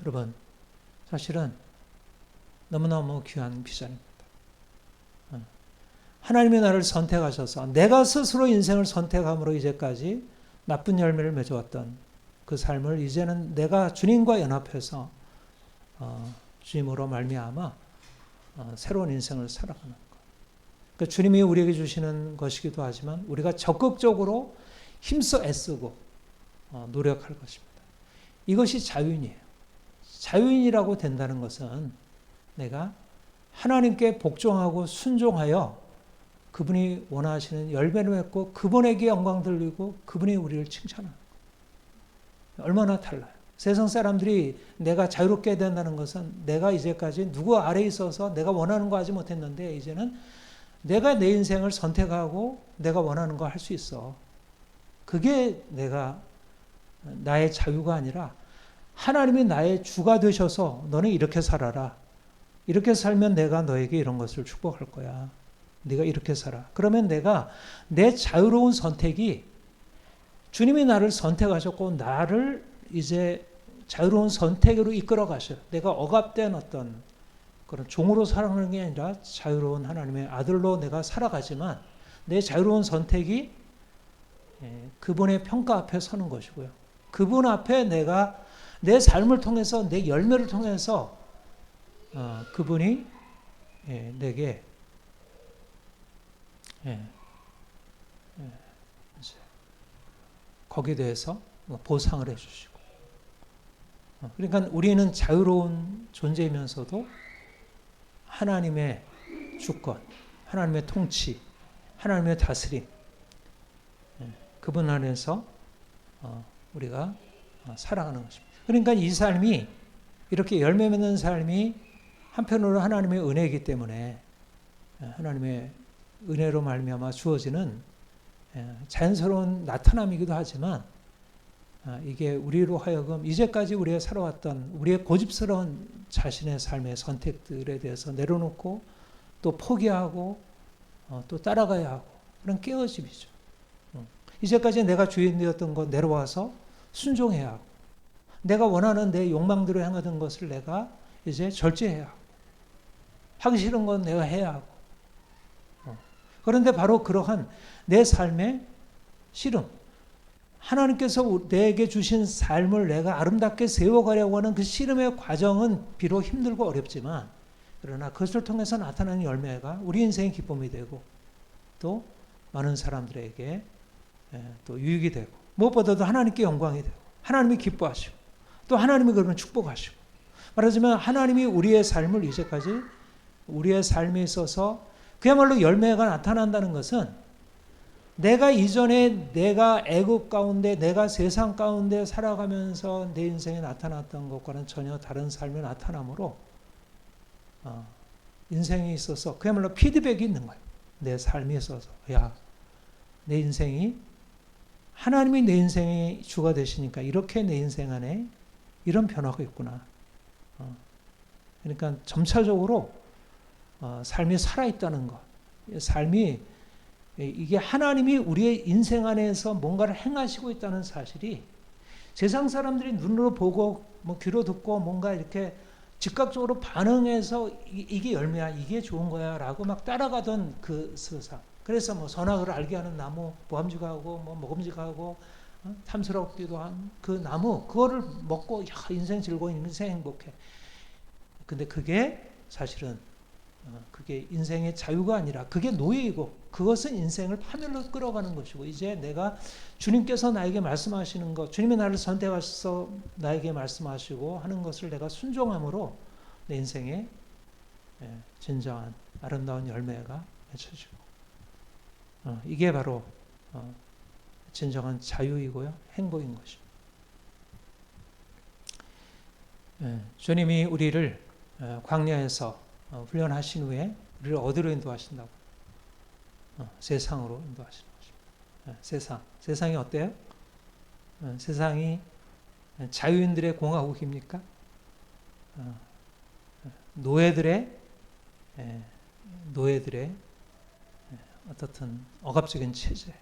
여러분, 사실은 너무너무 귀한 비전입니다. 하나님이 나를 선택하셔서 내가 스스로 인생을 선택함으로 이제까지 나쁜 열매를 맺어왔던 그 삶을 이제는 내가 주님과 연합해서 주님으로 말미암아 새로운 인생을 살아가는 것. 그러니까 주님이 우리에게 주시는 것이기도 하지만 우리가 적극적으로 힘써 애쓰고 노력할 것입니다. 이것이 자유인이에요. 자유인이라고 된다는 것은 내가 하나님께 복종하고 순종하여 그분이 원하시는 열매를 맺고 그분에게 영광 돌리고 그분이 우리를 칭찬하는 것. 얼마나 달라요. 세상 사람들이 내가 자유롭게 된다는 것은 내가 이제까지 누구 아래에 있어서 내가 원하는 거 하지 못했는데 이제는 내가 내 인생을 선택하고 내가 원하는 거 할 수 있어. 그게 나의 자유가 아니라 하나님이 나의 주가 되셔서 너는 이렇게 살아라. 이렇게 살면 내가 너에게 이런 것을 축복할 거야. 네가 이렇게 살아. 그러면 내가 내 자유로운 선택이 주님이 나를 선택하셨고 나를 이제 자유로운 선택으로 이끌어 가셔요. 내가 억압된 어떤 그런 종으로 살아가는 게 아니라 자유로운 하나님의 아들로 내가 살아가지만 내 자유로운 선택이 그분의 평가 앞에 서는 것이고요. 그분 앞에 내가 내 삶을 통해서 내 열매를 통해서 그분이 내게 거기에 대해서 보상을 해주시고 그러니까 우리는 자유로운 존재이면서도 하나님의 주권, 하나님의 통치, 하나님의 다스림, 그분 안에서 우리가 살아가는 것입니다. 그러니까 이 삶이 이렇게 열매 맺는 삶이 한편으로 하나님의 은혜이기 때문에 하나님의 은혜로 말미암아 주어지는 자연스러운 나타남이기도 하지만 이게 우리로 하여금 이제까지 우리가 살아왔던 우리의 고집스러운 자신의 삶의 선택들에 대해서 내려놓고 또 포기하고 또 따라가야 하고 그런 깨어짐이죠. 이제까지 내가 주인되었던 것 내려와서 순종해야 하고 내가 원하는 내 욕망대로 행하던 것을 내가 이제 절제해야 하고 하기 싫은 건 내가 해야 하고 그런데 바로 그러한 내 삶의 씨름 하나님께서 내게 주신 삶을 내가 아름답게 세워가려고 하는 그 씨름의 과정은 비록 힘들고 어렵지만 그러나 그것을 통해서 나타나는 열매가 우리 인생의 기쁨이 되고 또 많은 사람들에게 또 유익이 되고 무엇보다도 하나님께 영광이 되고 하나님이 기뻐하시고 또 하나님이 그러면 축복하시고 말하자면 하나님이 우리의 삶을 이제까지 우리의 삶에 있어서 그야말로 열매가 나타난다는 것은 내가 이전에 내가 애굽 가운데 내가 세상 가운데 살아가면서 내 인생에 나타났던 것과는 전혀 다른 삶이 나타나므로 인생에 있어서 그야말로 피드백이 있는 거예요. 내 삶에 있어서 야, 내 인생이 하나님이 내 인생의 주가 되시니까 이렇게 내 인생 안에 이런 변화가 있구나. 그러니까 점차적으로 삶이 살아있다는 것. 삶이 이게 하나님이 우리의 인생 안에서 뭔가를 행하시고 있다는 사실이 세상 사람들이 눈으로 보고 뭐 귀로 듣고 뭔가 이렇게 즉각적으로 반응해서 이게 열매야, 이게 좋은 거야 라고 막 따라가던 그 세상. 그래서 뭐 선악을 알게 하는 나무, 모함지가하고 뭐 먹음직하고 탐스럽기도 한 그 나무, 그거를 먹고 야, 인생 즐거워, 인생 행복해. 근데 그게 사실은 그게 인생의 자유가 아니라 그게 노예이고 그것은 인생을 파멸로 끌어가는 것이고 이제 내가 주님께서 나에게 말씀하시는 것, 주님이 나를 선택하셔서 나에게 말씀하시고 하는 것을 내가 순종함으로 내 인생에 진정한 아름다운 열매가 맺혀지고 이게 바로 진정한 자유이고요 행복인 것입니다. 주님이 우리를 광야에서 훈련하신 후에 우리를 어디로 인도하신다고? 세상으로 인도하시는 것입니다. 세상이 어때요? 세상이 자유인들의 공화국입니까? 노예들의 어떻든 억압적인 체제.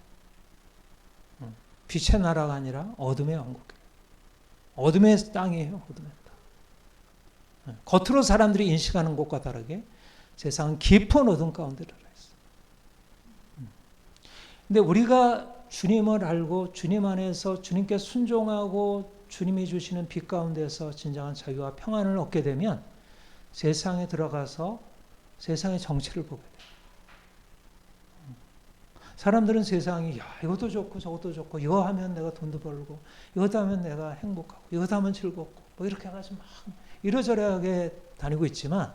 빛의 나라가 아니라 어둠의 왕국이에요. 어둠의 땅이에요. 어둠의 땅. 겉으로 사람들이 인식하는 것과 다르게 세상은 깊은 어둠 가운데 들어 있어요. 근데 우리가 주님을 알고 주님 안에서 주님께 순종하고 주님이 주시는 빛 가운데서 진정한 자유와 평안을 얻게 되면 세상에 들어가서 세상의 정체를 보게 돼요. 사람들은 세상이 야 이것도 좋고 저것도 좋고 이거 하면 내가 돈도 벌고 이것도 하면 내가 행복하고 이것도 하면 즐겁고 뭐 이렇게 해가지고 막 이러저러하게 다니고 있지만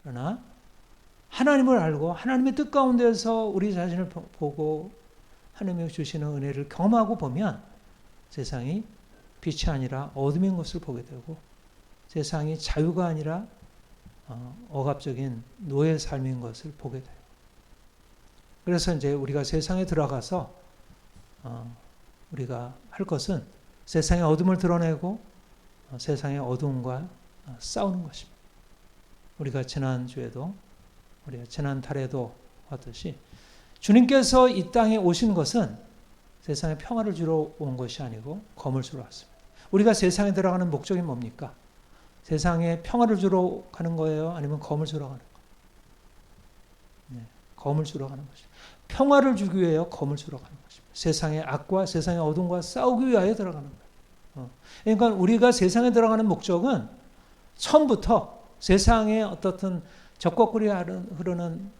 그러나 하나님을 알고 하나님의 뜻 가운데서 우리 자신을 보고 하나님이 주시는 은혜를 경험하고 보면 세상이 빛이 아니라 어둠인 것을 보게 되고 세상이 자유가 아니라 억압적인 노예 삶인 것을 보게 돼요. 그래서 이제 우리가 세상에 들어가서 우리가 할 것은 세상의 어둠을 드러내고 세상의 어둠과 싸우는 것입니다. 우리가 지난주에도 우리가 지난달에도 봤듯이 주님께서 이 땅에 오신 것은 세상에 평화를 주러 온 것이 아니고 검을 주러 왔습니다. 우리가 세상에 들어가는 목적이 뭡니까? 세상에 평화를 주러 가는 거예요? 아니면 검을 주러 가는 거예요? 네, 검을 주러 가는 것입니다. 평화를 주기 위하여 검을 주러 가는 것입니다. 세상의 악과 세상의 어둠과 싸우기 위하여 들어가는 거예요. 그러니까 우리가 세상에 들어가는 목적은 처음부터 세상의 어떻든 적곡꿀이 흐르는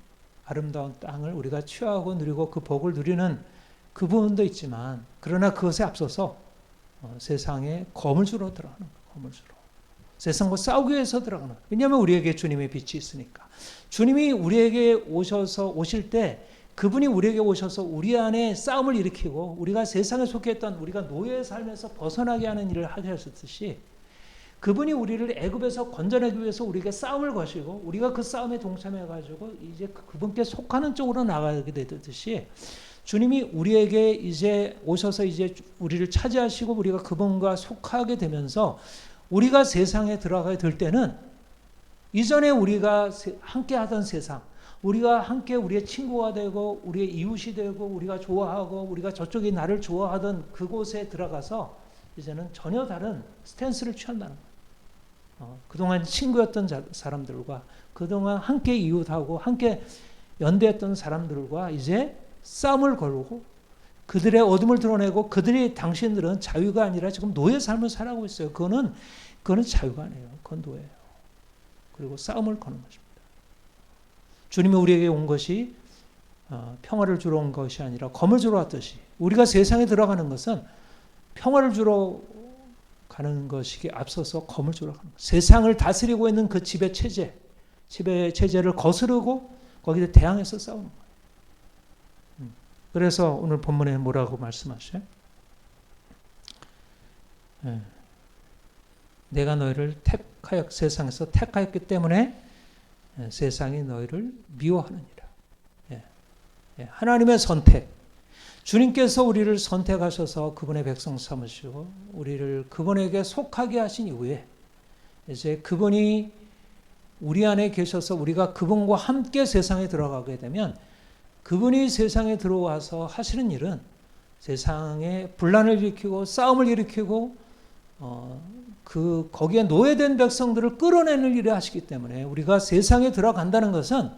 아름다운 땅을 우리가 취하고 누리고 그 복을 누리는 그 부분도 있지만 그러나 그것에 앞서서 세상에 검을 주러 들어가는 거예요. 검을 주러. 세상과 싸우기 위해서 들어가는 거예요. 왜냐하면 우리에게 주님의 빛이 있으니까. 주님이 우리에게 오실 때 그분이 우리에게 오셔서 우리 안에 싸움을 일으키고 우리가 세상에 속했던 우리가 노예의 삶에서 벗어나게 하는 일을 하게 하셨듯이 그분이 우리를 애굽에서 건져내기 위해서 우리에게 싸움을 거시고 우리가 그 싸움에 동참해가지고 이제 그분께 속하는 쪽으로 나가게 되듯이 주님이 우리에게 이제 오셔서 이제 우리를 차지하시고 우리가 그분과 속하게 되면서 우리가 세상에 들어가게 될 때는 이전에 우리가 함께 하던 세상, 우리가 함께 우리의 친구가 되고 우리의 이웃이 되고 우리가 좋아하고 우리가 저쪽이 나를 좋아하던 그곳에 들어가서 이제는 전혀 다른 스탠스를 취한다는 거예요. 그동안 친구였던 사람들과 그동안 함께 이웃하고 함께 연대했던 사람들과 이제 싸움을 걸고 그들의 어둠을 드러내고 당신들은 자유가 아니라 지금 노예 삶을 살아가고 있어요. 그거는 자유가 아니에요. 그건 노예예요. 그리고 싸움을 거는 것입니다. 주님이 우리에게 온 것이 평화를 주러 온 것이 아니라 검을 주러 왔듯이 우리가 세상에 들어가는 것은 평화를 주러 가는 것이 앞서서 검을 주러 가는 거예요. 세상을 다스리고 있는 그 지배 체제를 거스르고 거기에 대항해서 싸우는 거예요. 그래서 오늘 본문에 뭐라고 말씀하셔요? 내가 너희를 세상에서 택하였기 때문에 세상이 너희를 미워하느니라. 하나님의 선택. 주님께서 우리를 선택하셔서 그분의 백성 삼으시고 우리를 그분에게 속하게 하신 이후에 이제 그분이 우리 안에 계셔서 우리가 그분과 함께 세상에 들어가게 되면 그분이 세상에 들어와서 하시는 일은 세상에 분란을 일으키고 싸움을 일으키고 거기에 노예된 백성들을 끌어내는 일을 하시기 때문에 우리가 세상에 들어간다는 것은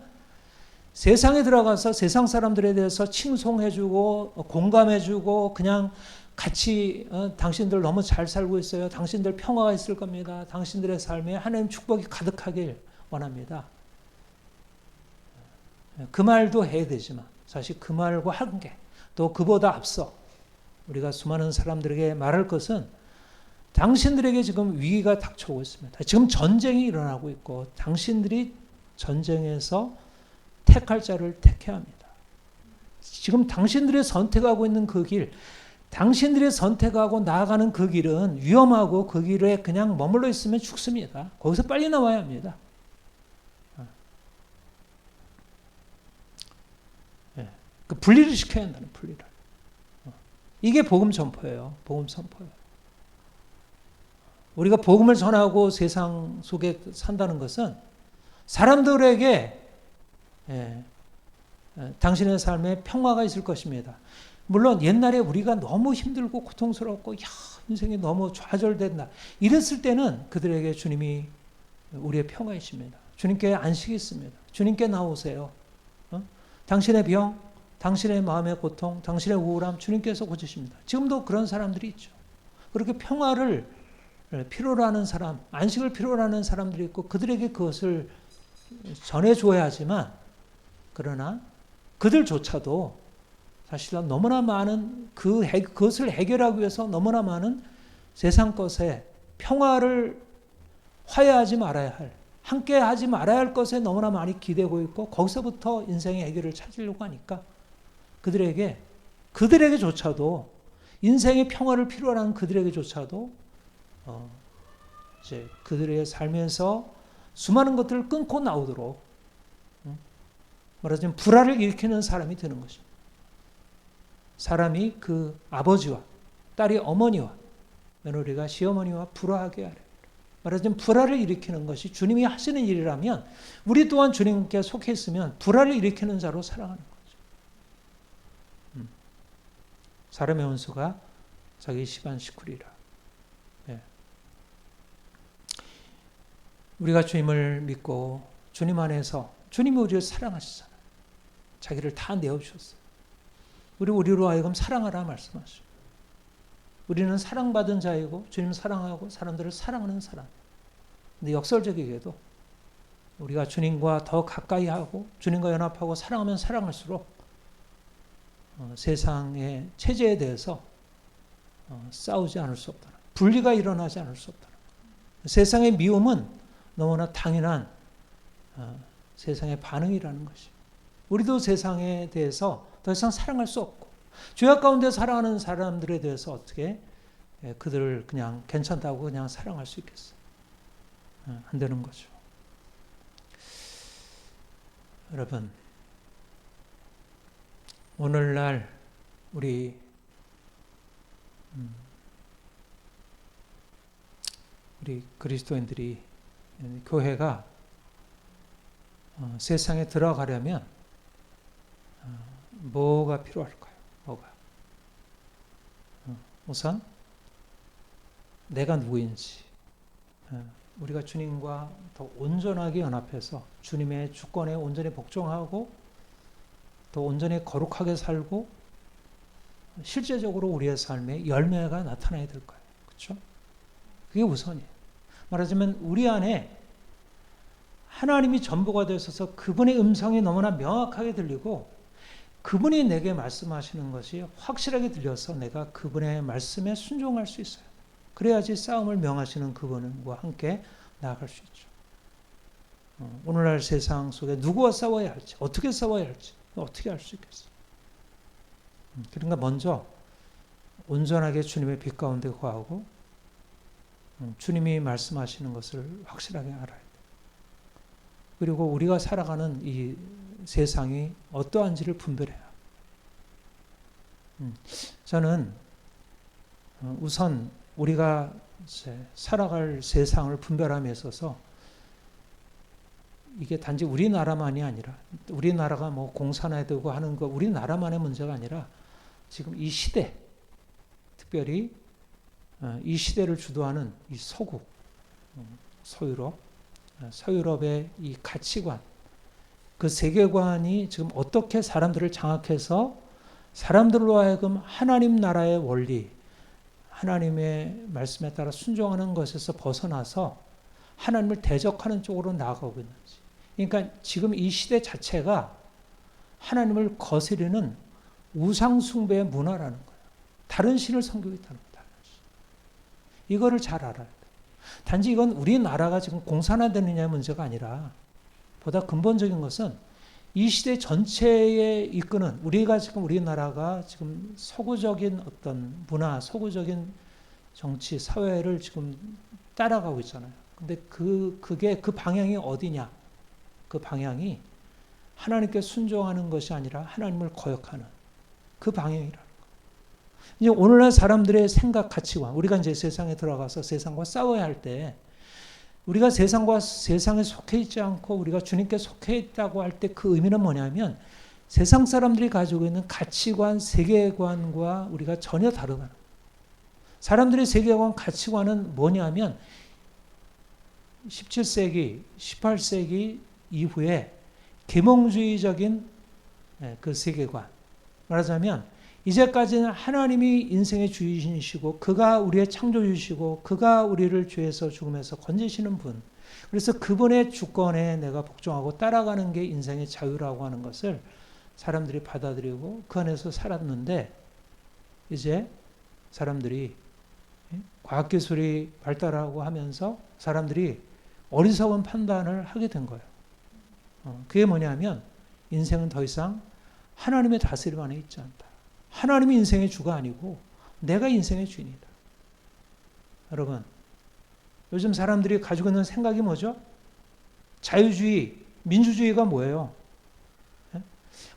세상에 들어가서 세상 사람들에 대해서 칭송해주고 공감해주고 그냥 같이 당신들 너무 잘 살고 있어요. 당신들 평화가 있을 겁니다. 당신들의 삶에 하나님 축복이 가득하길 원합니다. 그 말도 해야 되지만 사실 그 말과 함께 또 그보다 앞서 우리가 수많은 사람들에게 말할 것은 당신들에게 지금 위기가 닥쳐오고 있습니다. 지금 전쟁이 일어나고 있고 당신들이 전쟁에서 택할 자를 택해야 합니다. 지금 당신들이 선택하고 있는 그 길, 당신들이 선택하고 나아가는 그 길은 위험하고 그 길에 그냥 머물러 있으면 죽습니다. 거기서 빨리 나와야 합니다. 그 분리를 시켜야 한다는 분리를. 이게 복음 전포예요. 복음 선포예요. 우리가 복음을 전하고 세상 속에 산다는 것은 사람들에게 당신의 삶에 평화가 있을 것입니다. 물론 옛날에 우리가 너무 힘들고 고통스럽고 인생이 너무 좌절된다. 이랬을 때는 그들에게 주님이 우리의 평화이십니다. 주님께 안식이 있습니다. 주님께 나오세요. 당신의 병, 당신의 마음의 고통, 당신의 우울함 주님께서 고치십니다. 지금도 그런 사람들이 있죠. 그렇게 평화를 필요로 하는 사람, 안식을 필요로 하는 사람들이 있고 그들에게 그것을 전해줘야 하지만 그러나 그들조차도 사실은 너무나 많은 그것을 해결하기 위해서 너무나 많은 세상 것에 평화를 화해하지 말아야 할, 함께 하지 말아야 할 것에 너무나 많이 기대고 있고 거기서부터 인생의 해결을 찾으려고 하니까 그들에게조차도 인생의 평화를 필요로 하는 그들에게조차도 이제 그들의 삶에서 수많은 것들을 끊고 나오도록 말하자면 불화를 일으키는 사람이 되는 것입니다. 사람이 그 아버지와 딸이 어머니와 며느리가 시어머니와 불화하게 하려. 말하자면 불화를 일으키는 것이 주님이 하시는 일이라면 우리 또한 주님께 속해 있으면 불화를 일으키는 자로 살아가는 거죠. 사람의 원수가 자기 시간 시쿠리라. 우리가 주님을 믿고 주님 안에서 주님이 우리를 사랑하시잖아요. 자기를 다 내어주셨어요. 우리로 하여금 사랑하라 말씀하시죠. 우리는 사랑받은 자이고 주님 사랑하고 사람들을 사랑하는 사람. 근데 역설적이게도 우리가 주님과 더 가까이 하고 주님과 연합하고 사랑하면 사랑할수록 세상의 체제에 대해서 싸우지 않을 수 없다는, 분리가 일어나지 않을 수 없다는. 세상의 미움은 너무나 당연한 세상의 반응이라는 것이. 우리도 세상에 대해서 더 이상 사랑할 수 없고 죄악 가운데 살아가는 사람들에 대해서 어떻게 그들을 그냥 괜찮다고 그냥 사랑할 수 있겠어? 안 되는 거죠. 여러분, 오늘날 우리 그리스도인들이 교회가 세상에 들어가려면 뭐가 필요할까요? 뭐가? 우선 내가 누구인지 우리가 주님과 더 온전하게 연합해서 주님의 주권에 온전히 복종하고 더 온전히 거룩하게 살고 실제적으로 우리의 삶에 열매가 나타나야 될 거예요. 그렇죠? 그게 우선이에요. 말하자면 우리 안에 하나님이 전부가 되셔서 그분의 음성이 너무나 명확하게 들리고 그분이 내게 말씀하시는 것이 확실하게 들려서 내가 그분의 말씀에 순종할 수 있어요. 그래야지 싸움을 명하시는 그분과 함께 나아갈 수 있죠. 오늘날 세상 속에 누구와 싸워야 할지, 어떻게 싸워야 할지, 어떻게 할 수 있겠어요. 그러니까 먼저 온전하게 주님의 빛 가운데 거하고 주님이 말씀하시는 것을 확실하게 알아야 돼요. 그리고 우리가 살아가는 이 세상이 어떠한지를 분별해요. 저는 우선 우리가 살아갈 세상을 분별함에 있어서 이게 단지 우리나라만이 아니라 우리나라가 뭐 공산화해야 되고 하는 거 우리나라만의 문제가 아니라 지금 이 시대, 특별히 이 시대를 주도하는 이 서구, 서유럽의 이 가치관, 그 세계관이 지금 어떻게 사람들을 장악해서 사람들로 하여금 하나님 나라의 원리, 하나님의 말씀에 따라 순종하는 것에서 벗어나서 하나님을 대적하는 쪽으로 나아가고 있는지. 그러니까 지금 이 시대 자체가 하나님을 거스르는 우상숭배의 문화라는 거예요. 다른 신을 섬기고 있다는 거다. 이거를 잘 알아야 돼요. 단지 이건 우리나라가 지금 공산화되느냐의 문제가 아니라 보다 근본적인 것은 이 시대 전체에 이끄는 우리가 지금 우리나라가 지금 서구적인 어떤 문화, 서구적인 정치, 사회를 지금 따라가고 있잖아요. 근데 그게 그 방향이 어디냐? 그 방향이 하나님께 순종하는 것이 아니라 하나님을 거역하는 그 방향이라는 거예요. 이제 오늘날 사람들의 생각, 가치관, 우리가 이제 세상에 들어가서 세상과 싸워야 할 때 우리가 세상에 속해 있지 않고 우리가 주님께 속해 있다고 할 때 그 의미는 뭐냐면 세상 사람들이 가지고 있는 가치관, 세계관과 우리가 전혀 다르다는 거예요. 사람들의 세계관, 가치관은 뭐냐면 17세기, 18세기 이후에 계몽주의적인 그 세계관. 말하자면 이제까지는 하나님이 인생의 주인이시고 그가 우리의 창조주시고 그가 우리를 죄에서 죽음에서 건지시는 분. 그래서 그분의 주권에 내가 복종하고 따라가는 게 인생의 자유라고 하는 것을 사람들이 받아들이고 그 안에서 살았는데 이제 사람들이 과학기술이 발달하고 하면서 사람들이 어리석은 판단을 하게 된 거예요. 그게 뭐냐면 인생은 더 이상 하나님의 다스림 안에 있지 않다. 하나님이 인생의 주가 아니고 내가 인생의 주인이다. 여러분, 요즘 사람들이 가지고 있는 생각이 뭐죠? 자유주의, 민주주의가 뭐예요?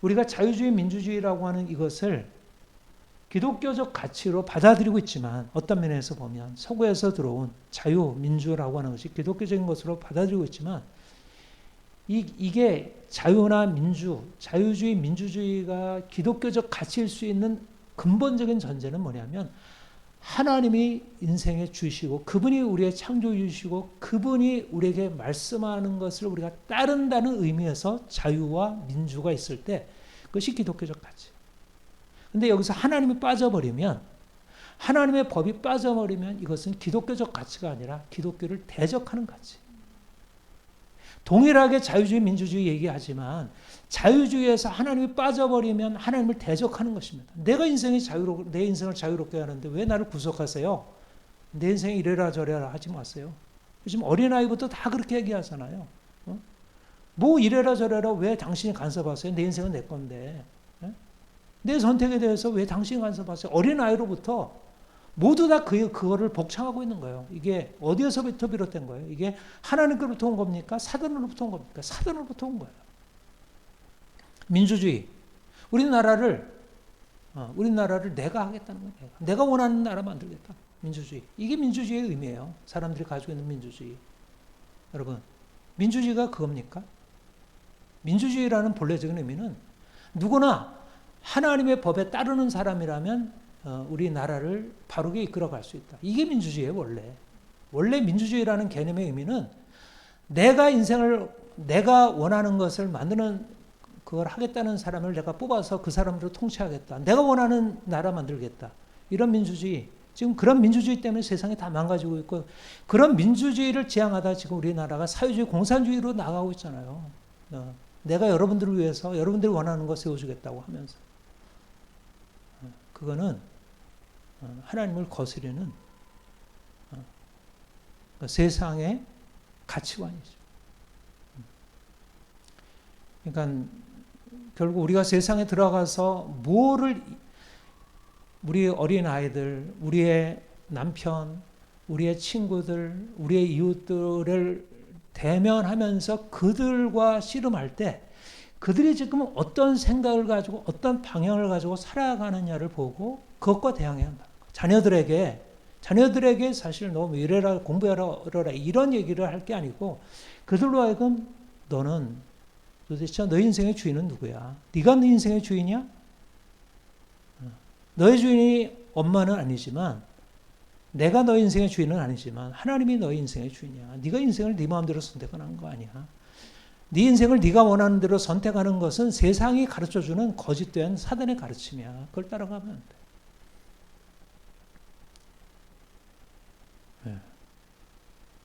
우리가 자유주의, 민주주의라고 하는 이것을 기독교적 가치로 받아들이고 있지만 어떤 면에서 보면 서구에서 들어온 자유, 민주라고 하는 것이 기독교적인 것으로 받아들이고 있지만 이게 자유나 민주, 자유주의, 민주주의가 기독교적 가치일 수 있는 근본적인 전제는 뭐냐면 하나님이 인생의 주시고 그분이 우리의 창조주시고 그분이 우리에게 말씀하는 것을 우리가 따른다는 의미에서 자유와 민주가 있을 때 그것이 기독교적 가치. 근데 여기서 하나님이 빠져버리면 하나님의 법이 빠져버리면 이것은 기독교적 가치가 아니라 기독교를 대적하는 가치. 동일하게 자유주의, 민주주의 얘기하지만 자유주의에서 하나님이 빠져버리면 하나님을 대적하는 것입니다. 내 인생을 자유롭게 하는데 왜 나를 구속하세요? 내 인생이 이래라 저래라 하지 마세요. 지금 어린아이부터 다 그렇게 얘기하잖아요. 뭐 이래라 저래라 왜 당신이 간섭하세요? 내 인생은 내 건데. 내 선택에 대해서 왜 당신이 간섭하세요? 어린아이로부터 모두 다 그거를 복창하고 있는 거예요. 이게 어디에서부터 비롯된 거예요? 이게 하나님께로부터 온 겁니까? 사단으로부터 온 겁니까? 사단으로부터 온 거예요. 민주주의. 우리나라를 내가 하겠다는 거예요. 내가 원하는 나라 만들겠다. 민주주의. 이게 민주주의의 의미예요. 사람들이 가지고 있는 민주주의. 여러분, 민주주의가 그겁니까? 민주주의라는 본래적인 의미는 누구나 하나님의 법에 따르는 사람이라면 우리나라를 바르게 이끌어갈 수 있다. 이게 민주주의예요, 원래. 원래 민주주의라는 개념의 의미는 내가 원하는 것을 만드는 그걸 하겠다는 사람을 내가 뽑아서 그 사람으로 통치하겠다. 내가 원하는 나라 만들겠다. 이런 민주주의. 지금 그런 민주주의 때문에 세상이 다 망가지고 있고 그런 민주주의를 지향하다 지금 우리나라가 사회주의 공산주의로 나가고 있잖아요. 내가 여러분들을 위해서 여러분들이 원하는 거 세워주겠다고 하면서. 그거는 하나님을 거스르는 세상의 가치관이죠. 그러니까 결국 우리가 세상에 들어가서 우리 어린 아이들, 우리의 남편, 우리의 친구들, 우리의 이웃들을 대면하면서 그들과 씨름할 때 그들이 지금 어떤 생각을 가지고 어떤 방향을 가지고 살아가느냐를 보고 그것과 대항해야 한다. 자녀들에게 사실 너무 이래라 공부해라 이런 얘기를 할 게 아니고 그들로 하여금 너는 도대체 너 인생의 주인은 누구야? 네가 네 인생의 주인이야? 너의 주인이 엄마는 아니지만 내가 너의 인생의 주인은 아니지만 하나님이 너의 인생의 주인이야. 네가 인생을 네 마음대로 선택하는 거 아니야. 네 인생을 네가 원하는 대로 선택하는 것은 세상이 가르쳐주는 거짓된 사단의 가르침이야. 그걸 따라가면 안 돼.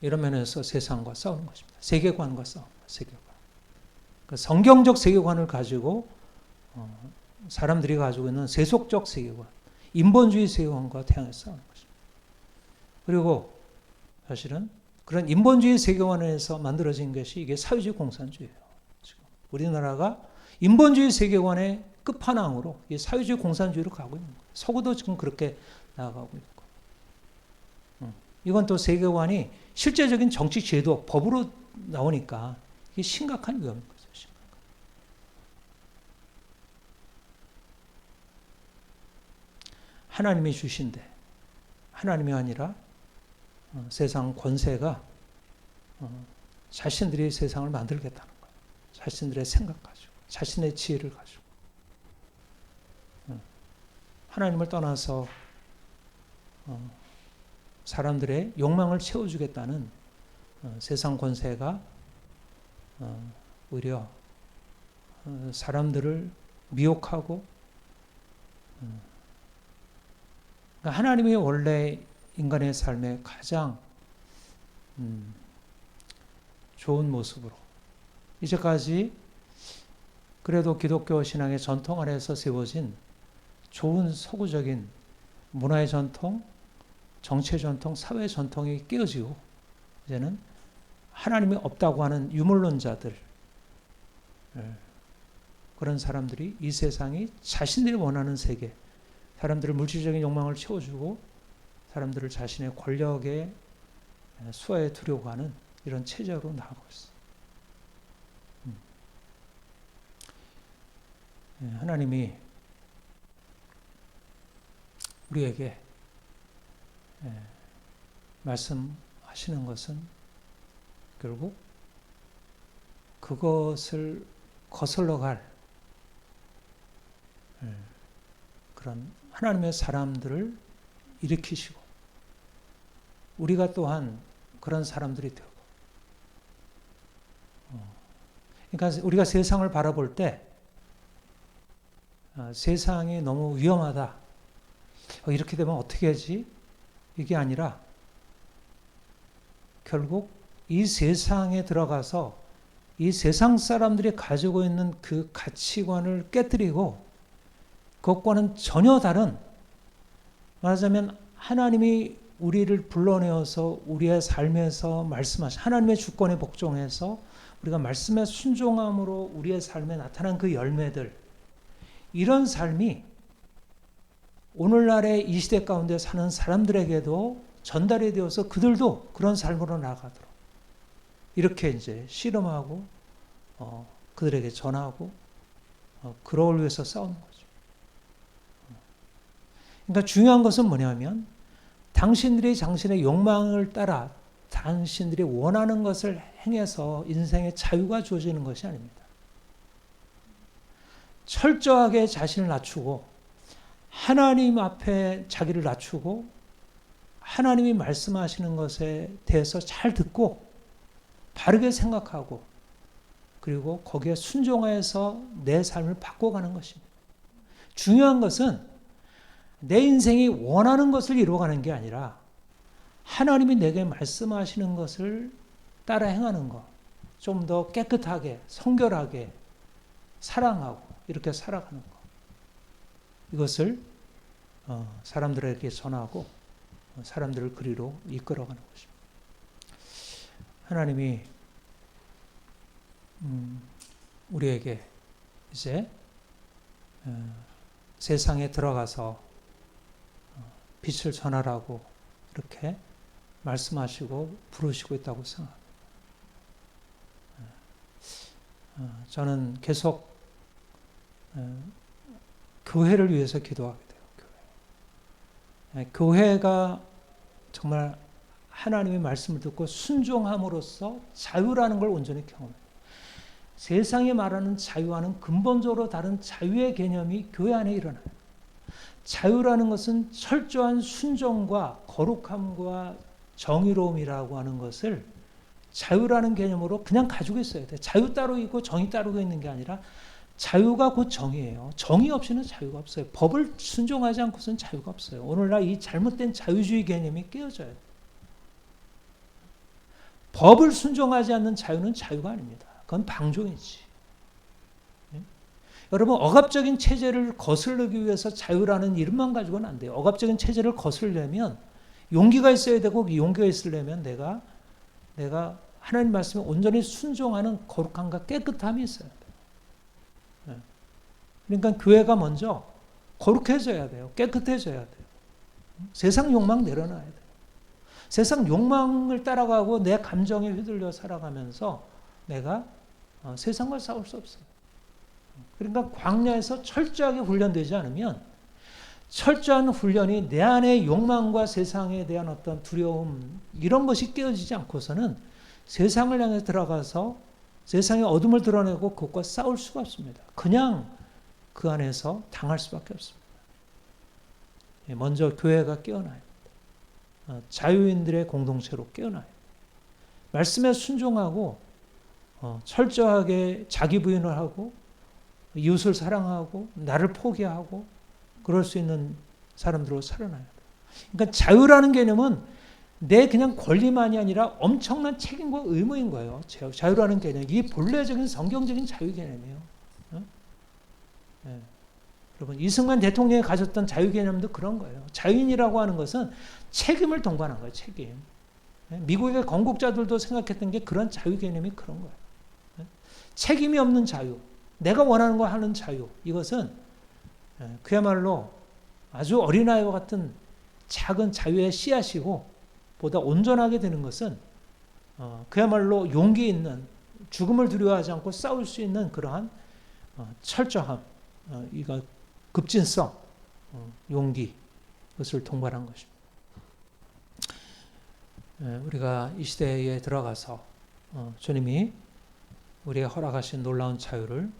이런 면에서 세상과 싸우는 것입니다. 세계관과 싸우는 거예요. 세계관. 그러니까 성경적 세계관을 가지고 사람들이 가지고 있는 세속적 세계관, 인본주의 세계관과 태양에서 싸우는 것입니다. 그리고 사실은 그런 인본주의 세계관에서 만들어진 것이 이게 사회주의 공산주의예요. 지금 우리나라가 인본주의 세계관의 끝판왕으로 이 사회주의 공산주의로 가고 있는 거예요. 서구도 지금 그렇게 나아가고 있고. 이건 또 세계관이 실제적인 정치 제도, 법으로 나오니까 이게 심각한 위험인 거죠. 하나님이 주신데 하나님이 아니라 세상 권세가 자신들이 세상을 만들겠다는 거예요. 자신들의 생각 가지고 자신의 지혜를 가지고 하나님을 떠나서 사람들의 욕망을 채워주겠다는 세상 권세가 오히려 사람들을 미혹하고 하나님이 원래 인간의 삶의 가장 좋은 모습으로 이제까지 그래도 기독교 신앙의 전통 안에서 세워진 좋은 서구적인 문화의 전통, 정치의 전통, 사회의 전통이 깨어지고 이제는 하나님이 없다고 하는 유물론자들 그런 사람들이 이 세상이 자신들이 원하는 세계 사람들을 물질적인 욕망을 채워주고 사람들을 자신의 권력의 수하에 두려고 하는 이런 체제로 나아가고 있어요. 하나님이 우리에게 말씀하시는 것은 결국 그것을 거슬러 갈 그런 하나님의 사람들을 일으키시고 우리가 또한 그런 사람들이 되고 그러니까 우리가 세상을 바라볼 때 세상이 너무 위험하다. 이렇게 되면 어떻게 하지? 이게 아니라 결국 이 세상에 들어가서 이 세상 사람들이 가지고 있는 그 가치관을 깨뜨리고 그것과는 전혀 다른 말하자면 하나님이 우리를 불러내어서 우리의 삶에서 말씀하신 하나님의 주권에 복종해서 우리가 말씀에 순종함으로 우리의 삶에 나타난 그 열매들, 이런 삶이 오늘날의 이 시대 가운데 사는 사람들에게도 전달이 되어서 그들도 그런 삶으로 나아가도록 이렇게 이제 씨름하고 그들에게 전하고 그러기 위해서 싸우는 거죠. 그러니까 중요한 것은 뭐냐면 당신들이 당신의 욕망을 따라 당신들이 원하는 것을 행해서 인생의 자유가 주어지는 것이 아닙니다. 철저하게 자신을 낮추고 하나님 앞에 자기를 낮추고 하나님이 말씀하시는 것에 대해서 잘 듣고 바르게 생각하고 그리고 거기에 순종해서 내 삶을 바꿔가는 것입니다. 중요한 것은 내 인생이 원하는 것을 이루어가는 게 아니라 하나님이 내게 말씀하시는 것을 따라 행하는 것, 좀 더 깨끗하게 성결하게 사랑하고 이렇게 살아가는 것, 이것을 사람들에게 전하고 사람들을 그리로 이끌어가는 것입니다. 하나님이 우리에게 이제 세상에 들어가서 빛을 전하라고 이렇게 말씀하시고 부르시고 있다고 생각합니다. 저는 계속 교회를 위해서 기도하게 돼요. 교회가 정말 하나님의 말씀을 듣고 순종함으로써 자유라는 걸 온전히 경험해요. 세상이 말하는 자유와는 근본적으로 다른 자유의 개념이 교회 안에 일어나요. 자유라는 것은 철저한 순종과 거룩함과 정의로움이라고 하는 것을 자유라는 개념으로 그냥 가지고 있어야 돼요. 자유 따로 있고 정의 따로 있는 게 아니라 자유가 곧 정의예요. 정의 없이는 자유가 없어요. 법을 순종하지 않고서는 자유가 없어요. 오늘날 이 잘못된 자유주의 개념이 깨어져야 돼요. 법을 순종하지 않는 자유는 자유가 아닙니다. 그건 방종이지. 여러분, 억압적인 체제를 거스르기 위해서 자유라는 이름만 가지고는 안 돼요. 억압적인 체제를 거스르려면 용기가 있어야 되고, 용기가 있으려면 내가 하나님 말씀에 온전히 순종하는 거룩함과 깨끗함이 있어야 돼요. 그러니까 교회가 먼저 거룩해져야 돼요. 깨끗해져야 돼요. 세상 욕망 내려놔야 돼요. 세상 욕망을 따라가고 내 감정에 휘둘려 살아가면서 내가 세상과 싸울 수 없어요. 그러니까 광야에서 철저하게 훈련되지 않으면 철저한 훈련이 내 안의 욕망과 세상에 대한 어떤 두려움 이런 것이 깨어지지 않고서는 세상을 향해 들어가서 세상의 어둠을 드러내고 그것과 싸울 수가 없습니다. 그냥 그 안에서 당할 수밖에 없습니다. 먼저 교회가 깨어나야 합니다. 자유인들의 공동체로 깨어나야 합니다. 말씀에 순종하고 철저하게 자기 부인을 하고 이웃을 사랑하고 나를 포기하고 그럴 수 있는 사람들로 살아나야 돼요. 그러니까 자유라는 개념은 내 그냥 권리만이 아니라 엄청난 책임과 의무인 거예요. 자유라는 개념, 이게 본래적인 성경적인 자유 개념이에요. 네. 여러분, 이승만 대통령이 가졌던 자유 개념도 그런 거예요. 자유인이라고 하는 것은 책임을 동반한 거예요. 책임. 미국의 건국자들도 생각했던 게 그런 자유 개념이 그런 거예요. 책임이 없는 자유, 내가 원하는 거 하는 자유, 이것은 그야말로 아주 어린아이와 같은 작은 자유의 씨앗이고 보다 온전하게 되는 것은 그야말로 용기 있는 죽음을 두려워하지 않고 싸울 수 있는 그러한 철저함, 이거 급진성, 용기, 그것을 동반한 것입니다. 우리가 이 시대에 들어가서 주님이 우리에게 허락하신 놀라운 자유를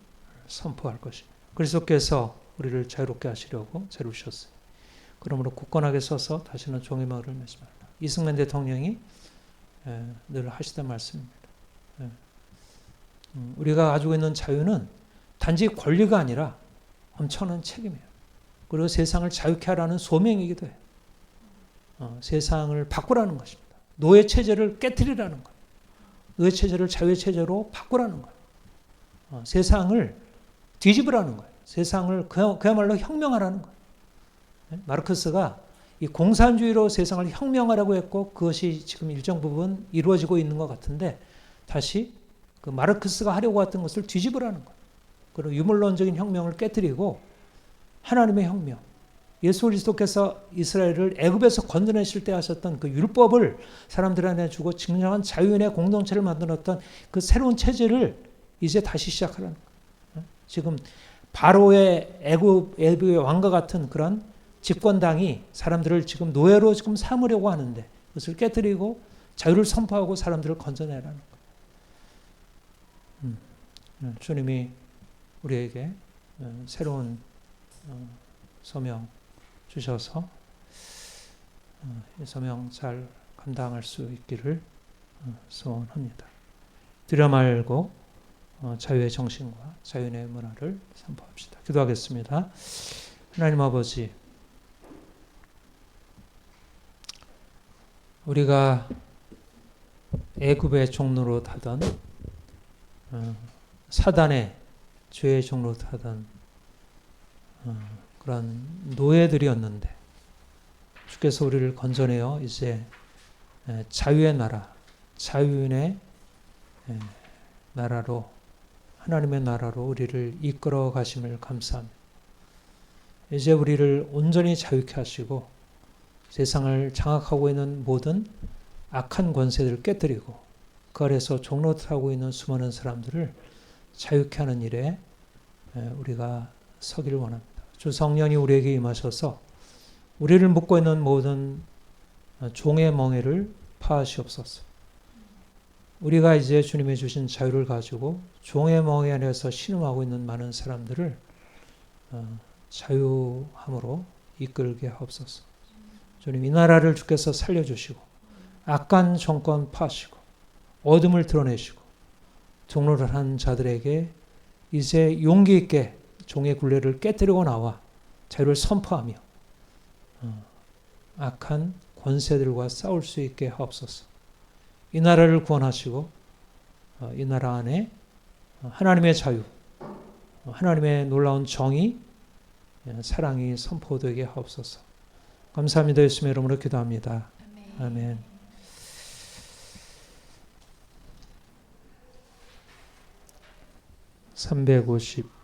선포할 것입니다. 그리스도께서 우리를 자유롭게 하시려고 자유주셨어요. 그러므로 굳건하게 서서 다시는 종의 마음을 매지 말라. 이승만 대통령이 늘 하시던 말씀입니다. 우리가 가지고 있는 자유는 단지 권리가 아니라 엄청난 책임이에요. 그리고 세상을 자유케 하라는 소명이기도 해요. 세상을 바꾸라는 것입니다. 노예 체제를 깨트리라는 거예요. 노예 체제를 자유의 체제로 바꾸라는 거예요. 세상을 뒤집으라는 거예요. 세상을 그야말로 혁명하라는 거예요. 마르크스가 이 공산주의로 세상을 혁명하라고 했고 그것이 지금 일정 부분 이루어지고 있는 것 같은데 다시 그 마르크스가 하려고 했던 것을 뒤집으라는 거예요. 그리고 유물론적인 혁명을 깨뜨리고 하나님의 혁명, 예수 그리스도께서 이스라엘을 애굽에서 건져내실 때 하셨던 그 율법을 사람들한테 주고 진정한 자유인의 공동체를 만들었던 그 새로운 체제를 이제 다시 시작하라는 거예요. 지금 바로의 애굽의 왕과 같은 그런 집권당이 사람들을 지금 노예로 지금 삼으려고 하는데 그것을 깨뜨리고 자유를 선포하고 사람들을 건져내라는 거예요. 주님이 우리에게 새로운 소명 주셔서 이 소명 잘 감당할 수 있기를 소원합니다. 두려 말고 자유의 정신과 자유의 문화를 선포합시다. 기도하겠습니다. 하나님 아버지, 우리가 애굽의 종로로 타던 사단의 죄의 종로로 타던 그런 노예들이었는데 주께서 우리를 건져내어 이제 자유의 나라, 자유인의 나라로, 하나님의 나라로 우리를 이끌어 가심을 감사합니다. 이제 우리를 온전히 자유케 하시고 세상을 장악하고 있는 모든 악한 권세들을 깨뜨리고 그 아래서 종로타고 있는 수많은 사람들을 자유케 하는 일에 우리가 서기를 원합니다. 주 성령이 우리에게 임하셔서 우리를 묶고 있는 모든 종의 멍에를 파하시옵소서. 우리가 이제 주님의 주신 자유를 가지고 종의 멍에 안에서 신음하고 있는 많은 사람들을 자유함으로 이끌게 하옵소서. 주님, 이 나라를 주께서 살려주시고 악한 정권 파시고 어둠을 드러내시고 종로를 한 자들에게 이제 용기 있게 종의 굴레를 깨뜨리고 나와 자유를 선포하며 악한 권세들과 싸울 수 있게 하옵소서. 이 나라를 구원하시고 이 나라 안에 하나님의 자유, 하나님의 놀라운 정의, 사랑이 선포되게 하옵소서. 감사합니다. 예수님의 이름으로 기도합니다. 아멘. 350